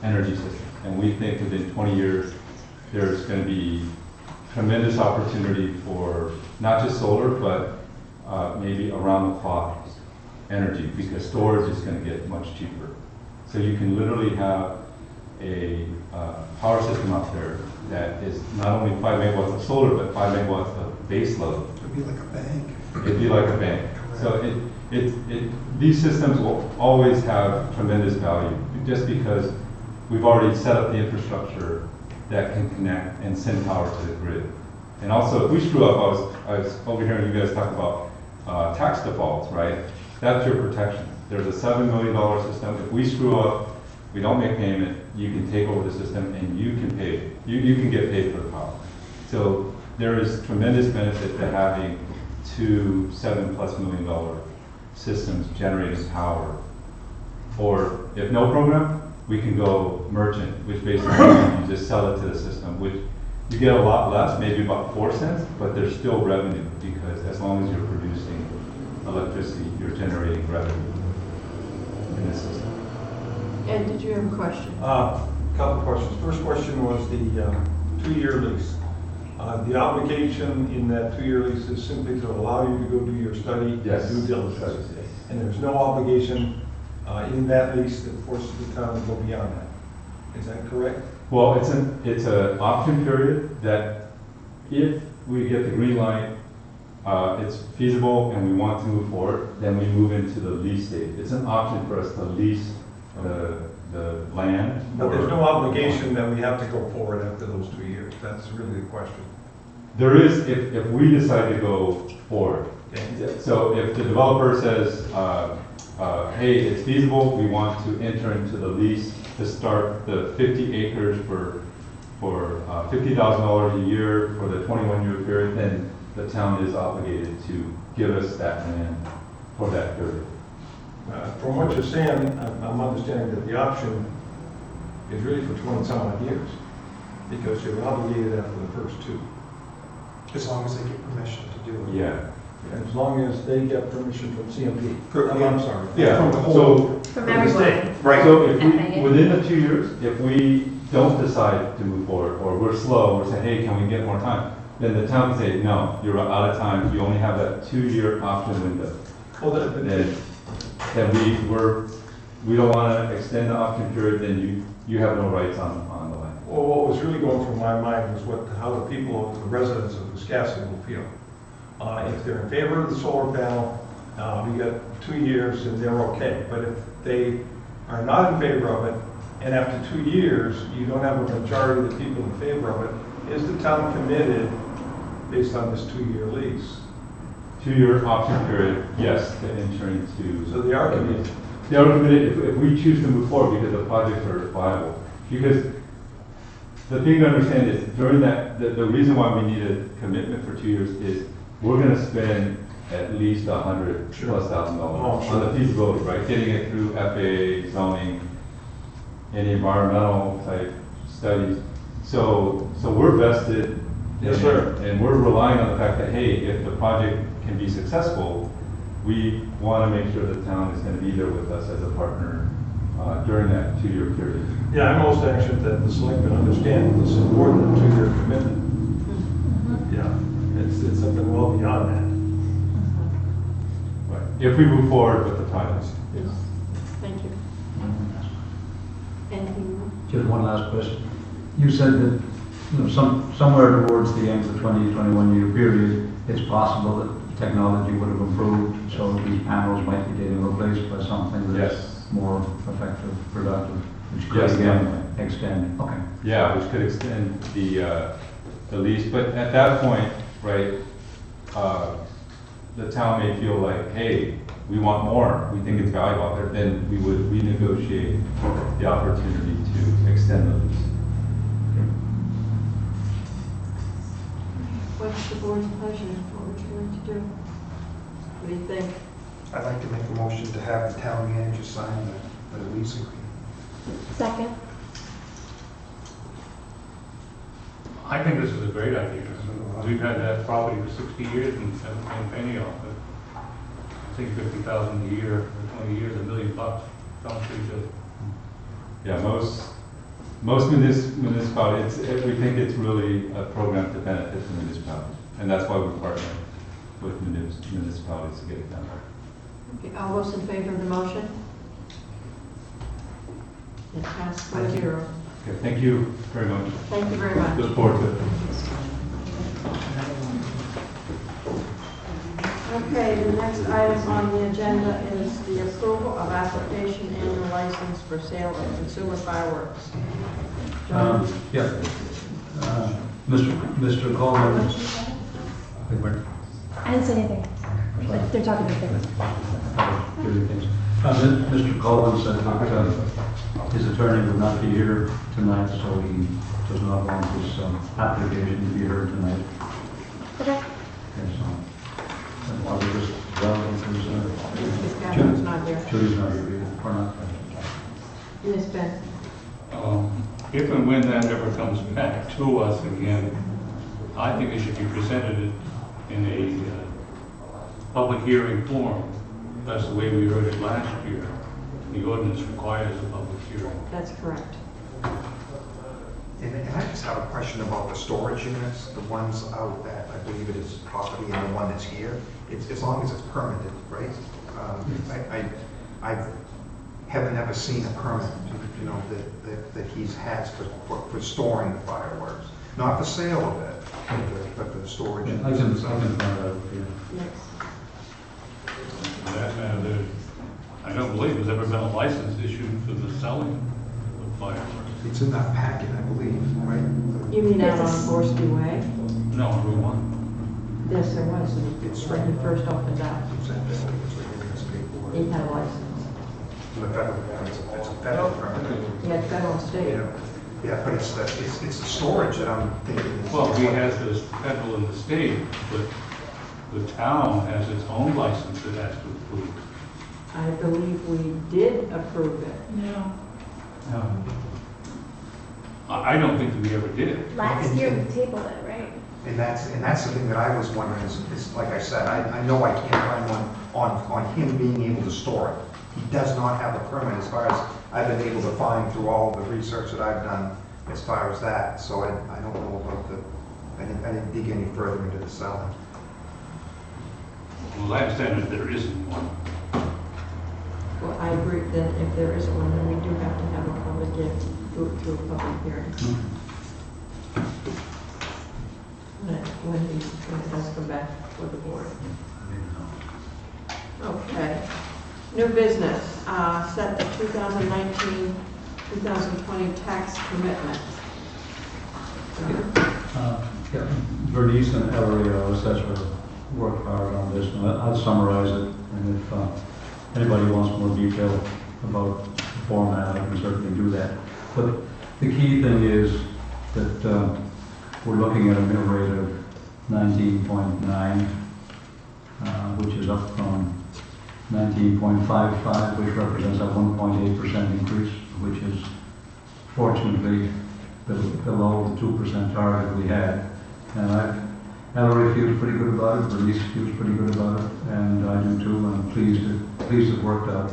energy systems. And we think within 20 years, there's going to be tremendous opportunity for not just solar, but maybe around the clock energy, because storage is going to get much cheaper. So you can literally have a power system out there that is not only 5 megawatts of solar, but 5 megawatts of base load. It'd be like a bank. It'd be like a bank. So these systems will always have tremendous value, just because we've already set up the infrastructure that can connect and send power to the grid. And also, if we screw up, I was overhearing you guys talk about tax defaults, right? That's your protection. There's a $7 million system. If we screw up, we don't make payment, you can take over the system and you can pay. You can get paid for the power. So there is tremendous benefit to having 2 $7+ million systems generating power. Or if no program, we can go merchant, which basically you just sell it to the system, which you get a lot less, maybe about 4 cents, but there's still revenue, because as long as you're producing electricity, you're generating revenue in the system. Ed, did you have a question? Couple of questions. First question was the 2-year lease. The obligation in that 2-year lease is simply to allow you to go do your study, Yes. due diligence. Yes. And there's no obligation in that lease that forces the town to go beyond that. Is that correct? Well, it's an option period that if we get the green light, it's feasible and we want to move forward, then we move into the lease stage. It's an option for us to lease the land. But there's no obligation that we have to go forward after those 2 years. That's really the question. There is, if we decide to go forward. Okay. So if the developer says, hey, it's feasible, we want to enter into the lease to start the 50 acres for $50,000 a year for the 21-year period, then the town is obligated to give us that land for that period. From what you're saying, I'm understanding that the option is really for 20-some odd years, because you're obligated after the first 2. As long as they get permission to do it. Yeah. As long as they get permission from CMP. Correct. I'm sorry. Yeah, From the whole- so, From From the everyone. state. Right. so if FAA. we, within the 2 years, if we don't decide to move forward, or we're slow, we're saying, hey, can we get more time? Then the town can say, no, you're out of time, you only have that 2-year option window. Well, Then we don't want to extend the option period, then you have no rights on the land. well, what was really going through my mind was how the people, the residents of Wiscasset will feel. If they're in favor of the solar panel, we got 2 years and they're okay. But if they are not in favor of it, and after 2 years, you don't have a majority of the people in favor of it, is the town committed based on this 2-year lease? 2-year option period, yes, to enter into. So they are committed. They are committed if we choose to move forward because the projects are viable. Because the thing to understand is during that, the reason why we need a commitment for 2 years is we're going to spend at least $100,000+ Oh, sure. on the feasibility, right? Getting it through FAA, zoning, any environmental type studies. So we're vested. Yes, sir. And we're relying on the fact that, hey, if the project can be successful, we want to make sure the town is going to be there with us as a partner during that 2-year period. Yeah, I'm most anxious that the selectmen understand this is more than a 2-year commitment. Yeah, it's something well beyond Right. If we move forward with the project. Yes. Thank you. Anything more? Just one last question. You said that, somewhere towards the end of the 2021 year period, it's possible that technology would have improved, so these panels might be getting replaced by something that's Yes. more effective, productive, which could Yes, again definitely. extend. Okay. Yeah, which could extend the lease, but at that point, right, the town may feel like, hey, we want more, we think it's valuable, then we would renegotiate the opportunity to extend the lease. What's the board's pleasure? What would you like to do? What do you think? I'd like to make a motion to have the town manager sign the lease agreement. Second. I think this is a great idea. We've had that property for 60 years and haven't paid a penny off it. I think 50,000 a year for 20 years, $1 million bucks, sounds pretty good. Yeah, most municipalities, we think it's really a program to benefit the municipalities, and that's why we partner with municipalities to get it done. Okay, all those in favor of the motion? It passed 4-0. Okay, thank you very much. Thank you very much. Look forward to it. Okay, the next item on the agenda is the approval of application annual license for sale of consumer fireworks. John? Yeah. Mr. Coleman. I didn't say anything. But they're talking to things. Mr. Coleman said that his attorney would not be here tonight, so he does not want his application to be heard tonight. Okay. Okay, so, and I'll just, Ms. Catherine's not here. Julie's not here, or not. Ms. Ben? If and when that ever comes back to us again, I think it should be presented in a public hearing form. That's the way we heard it last year. The ordinance requires a public hearing. That's correct. And I just have a question about the storage units, the ones out at, I believe it is property, and the one that's here. It's, as long as it's permitted, right? I haven't ever seen a permit, that he has for storing the fireworks. Not the sale of it, but the storage. I can find out for you. Yes. For that matter, I don't believe there's ever been a license issued for the selling of fireworks. It's in that packet, I believe, right? You mean out on Borsky Way? No, Route 1. Yes, there was. It's when he first opened up. It's right in this paperwork. He had a license. The federal, it's a federal permit. He had federal and state. Yeah, but it's the storage that I'm thinking. is- Well, he has the federal and the state, but the town has its own license it has to approve. I believe we did approve it. No. I don't think that we ever did. Last year we tabled it, right? And that's the thing that I was wondering is like I said, I know I can't find one on him being able to store it. He does not have a permit as far as I've been able to find through all the research that I've done as far as that. So I don't know about I didn't dig any further into the selling. Well, I understand that there isn't one. Well, I agree that if there isn't one, then we do have to have a public hearing, go through a public hearing. When it does come back for the board. Okay. New business, set the 2019-2020 tax commitment. Yeah, Bernice and Ellery, our assessor, worked hard on this, and I'll summarize it, and if anybody wants more detail about the format, I can certainly do that. But the key thing is that we're looking at a mill rate of 19.9, which is up from 19.55, which represents a 1.8% increase, which is fortunately below the 2% target we had. And Ellery feels pretty good about it, Bernice feels pretty good about it, and I do too. I'm pleased it worked out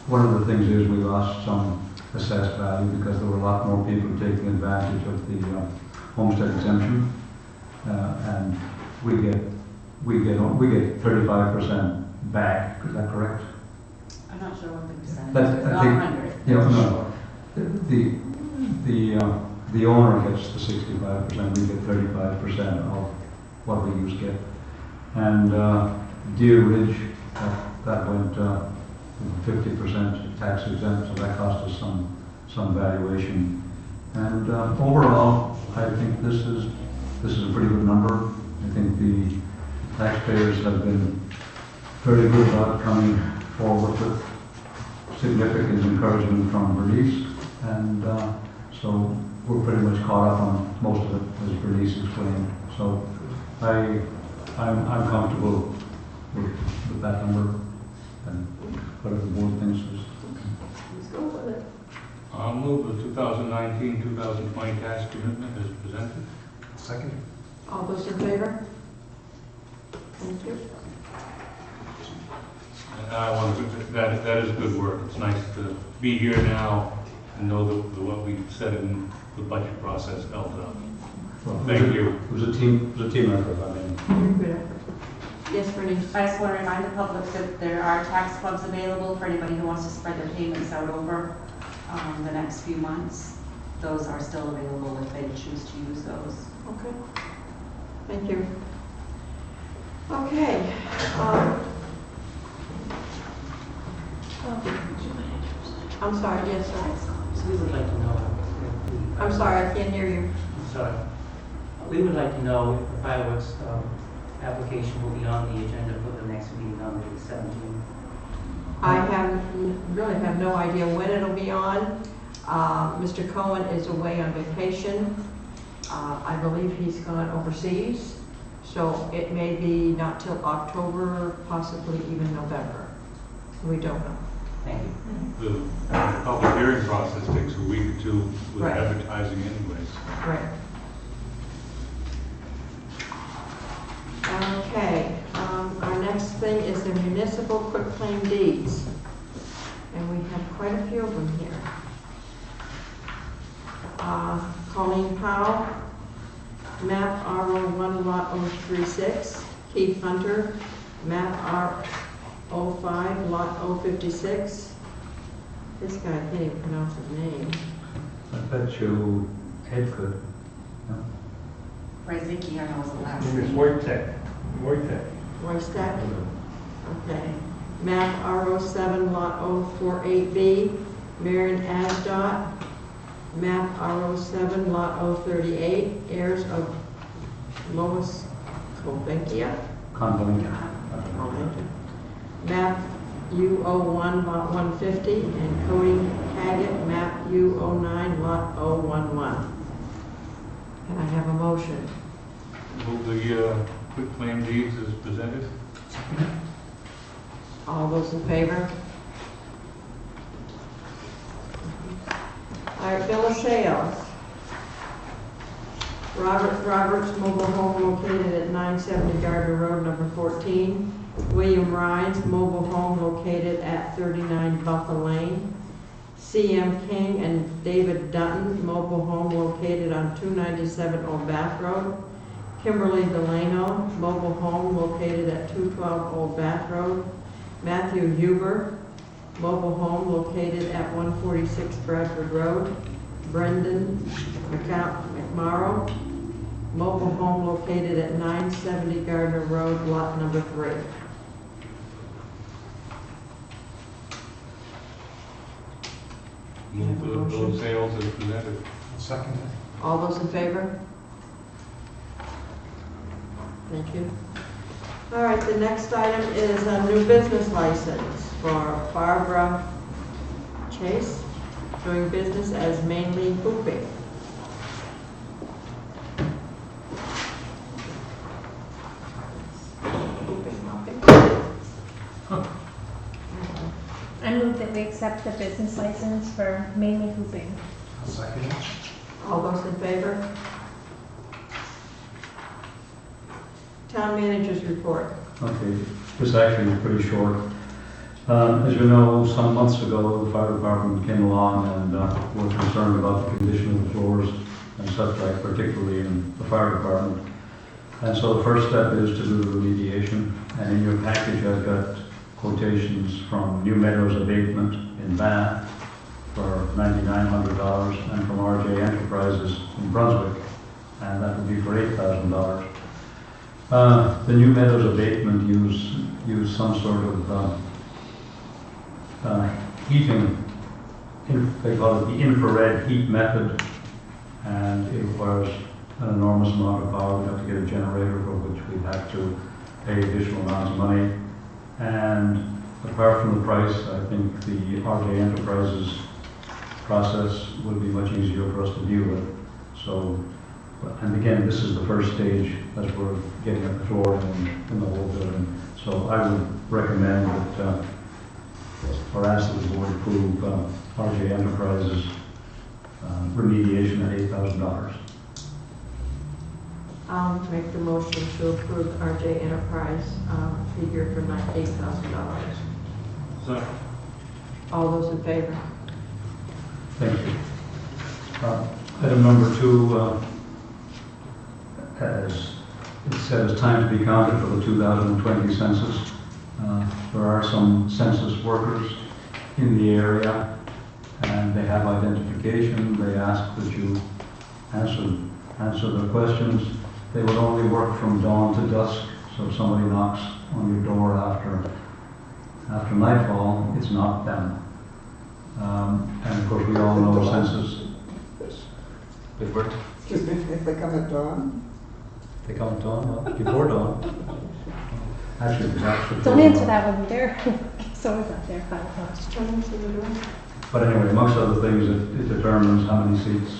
one of the things is we lost some assessed value because there were a lot more people taking advantage of the homestead exemption. And we get 35% back, is that correct? I'm not sure what the percentage That's- is, I not think- 100. Yeah, no, the owner gets the 65%, we get 35% of what we used to get. And Deer Ridge, that went 50% tax exempt, so that cost us some valuation. And overall, I think this is a pretty good number. I think the taxpayers have been very good about coming forward with significant encouragement from Bernice. And so we're pretty much caught up on most of it, as Bernice explained. So I'm comfortable with that number, and whatever the board thinks is. Let's go with it. I'll move the 2019-2020 tax commitment as presented. Second? All those in favor? Thank you. And I want to, that is good work. It's nice to be here now and know that what we said in the budget process held up. Well, Thank you. It was a team effort, I mean. Very good effort. Yes, Bernice? I just want to remind the public that there are tax clubs available for anybody who wants to spread their payments out over the next few months. Those are still available if they choose to use those. Okay. Thank you. Okay. I'm sorry, yes, sir. So we would like to know if I'm sorry, I can't hear you. Sorry. We would like to know if the fireworks application will be on the agenda for the next meeting on the 17th. I really have no idea when it'll be on. Mr. Cohen is away on vacation. I believe he's gone overseas, so it may be not till October, possibly even November. We don't know. Thank you. The public hearing process takes a week or two with Right. advertising anyways. Right. Okay, our next thing is the municipal quitclaim deeds. And we have quite a few of them here. Colleen Powell, map R01 lot 036. Keith Hunter, map R05 lot 056. This guy, I can't even pronounce his name. I bet you Ed could. No? Rezicki, I know is the last Name is name. Wojtek. Roystack? Okay. Map R07 lot 048B, Marion Asdot. Map R07 lot 038, heirs of Lois Kolbenkia. Convoluted. Map U01 lot 150, and Cody Haggett, map U09 lot 011. Can I have a motion? Move the quitclaim deeds as presented. All those in favor? All right, bill of sales. Roberts Mobile Home located at 970 Gardner Road, number 14. William Rhines Mobile Home located at 39 Buffer Lane. C.M. King and David Dutton Mobile Home located on 297 Old Bath Road. Kimberly Delano Mobile Home located at 212 Old Bath Road. Matthew Huber Mobile Home located at 146 Bradford Road. Brendan McMorrow Mobile Home located at 970 Gardner Road, lot number 3. Move the bill of sales as presented. Second? All those in favor? Thank you. All right, the next item is a new business license for Barbara Chase, doing business as Mainly Hooping. I move that we accept the business license for Mainly Hooping. Second? All those in favor? Town managers report. Okay, this actually is pretty short. As you know, some months ago, the fire department came along and was concerned about the condition of the floors and such like, particularly in the fire department. And so the first step is to do the remediation. And in your package, I've got quotations from New Meadows Abatement in Bath for $9,900 and from RJ Enterprises in Brunswick, and that would be for $8,000. The New Meadows Abatement use some sort of heating, they call it the infrared heat method, and it requires an enormous amount of power. We'd have to get a generator for which we'd have to pay additional amounts of money. And apart from the price, I think the RJ Enterprises process would be much easier for us to deal with. So, and again, this is the first stage as we're getting at the floor in the whole building. So I would recommend that, or ask that the board approve RJ Enterprises remediation at $8,000. I'll make the motion to approve RJ Enterprise figure for $8,000. So, All those in favor? Thank you. Item number 2, as it says, time to be counted for the 2020 census. There are some census workers in the area, and they have identification. They ask that you answer their questions. They will only work from dawn to dusk, so if somebody knocks on your door after nightfall, it's not them. And of course, we all know census. It worked. Excuse me, if they come at dawn? They come at dawn, well, before dawn. Actually, it was after. Don't answer that when we're there. Someone's not there, 5 o'clock. But anyway, amongst other things, it determines how many seats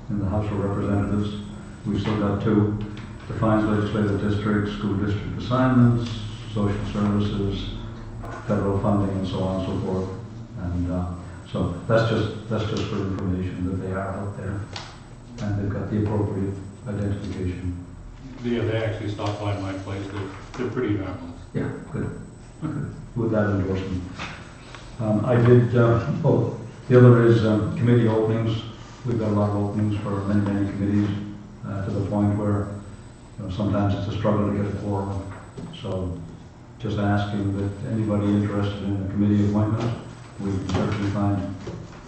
in the House of Representatives. We've still got 2. Defines legislative districts, school district assignments, social services, federal funding, and so on and so forth. And so that's just for information that they are out there, and they've got the appropriate identification. yeah, they actually stopped by my place. They're pretty normal. Yeah, good. With that endorsement. I did, the other is committee openings. We've got a lot of openings for many committees to the point where sometimes it's a struggle to get a quorum. So just asking that anybody interested in a committee appointment, we can certainly find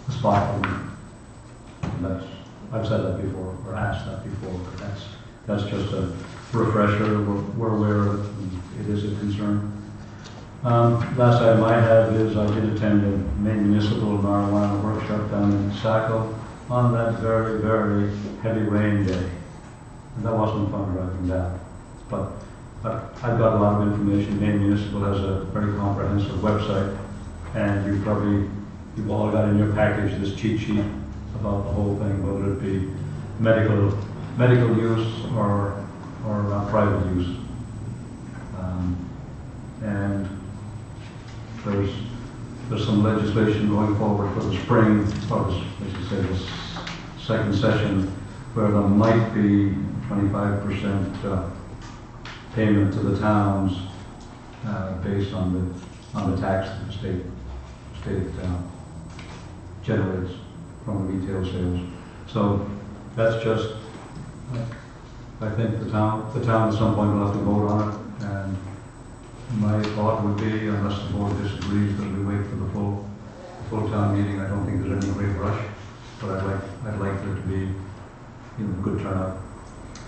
a spot for them. And I've said that before, or asked that before, but that's just a refresher. We're aware of it, and it is a concern. Last item I have is I did attend a Maine Municipal Marijuana Workshop down in Saco on that very heavy rain day. And that wasn't fun driving down. But I've got a lot of information. Maine Municipal has a very comprehensive website, and you've all got in your package this cheat sheet about the whole thing, whether it be medical use or private use. And there's some legislation going forward for the spring, or as you say, this second session, where there might be 25% payment to the towns based on the tax that the state generates from the retail sales. So that's just, I think the town at some point will have to vote on it, and my thought would be, unless the board disagrees, that we wait for the full town meeting. I don't think there's any great rush, but I'd like there to be a good turnout,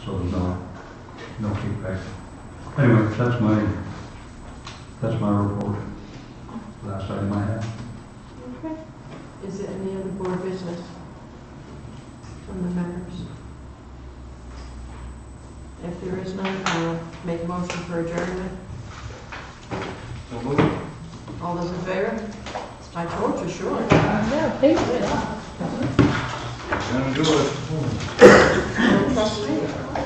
so there's no kickback. Anyway, that's my report. Last item I have. Okay. Is there any other board business from the members? If there is none, I'll make a motion for adjournment. So moved. All those in favor? I told you, sure. Yeah, thank you. Gonna do it.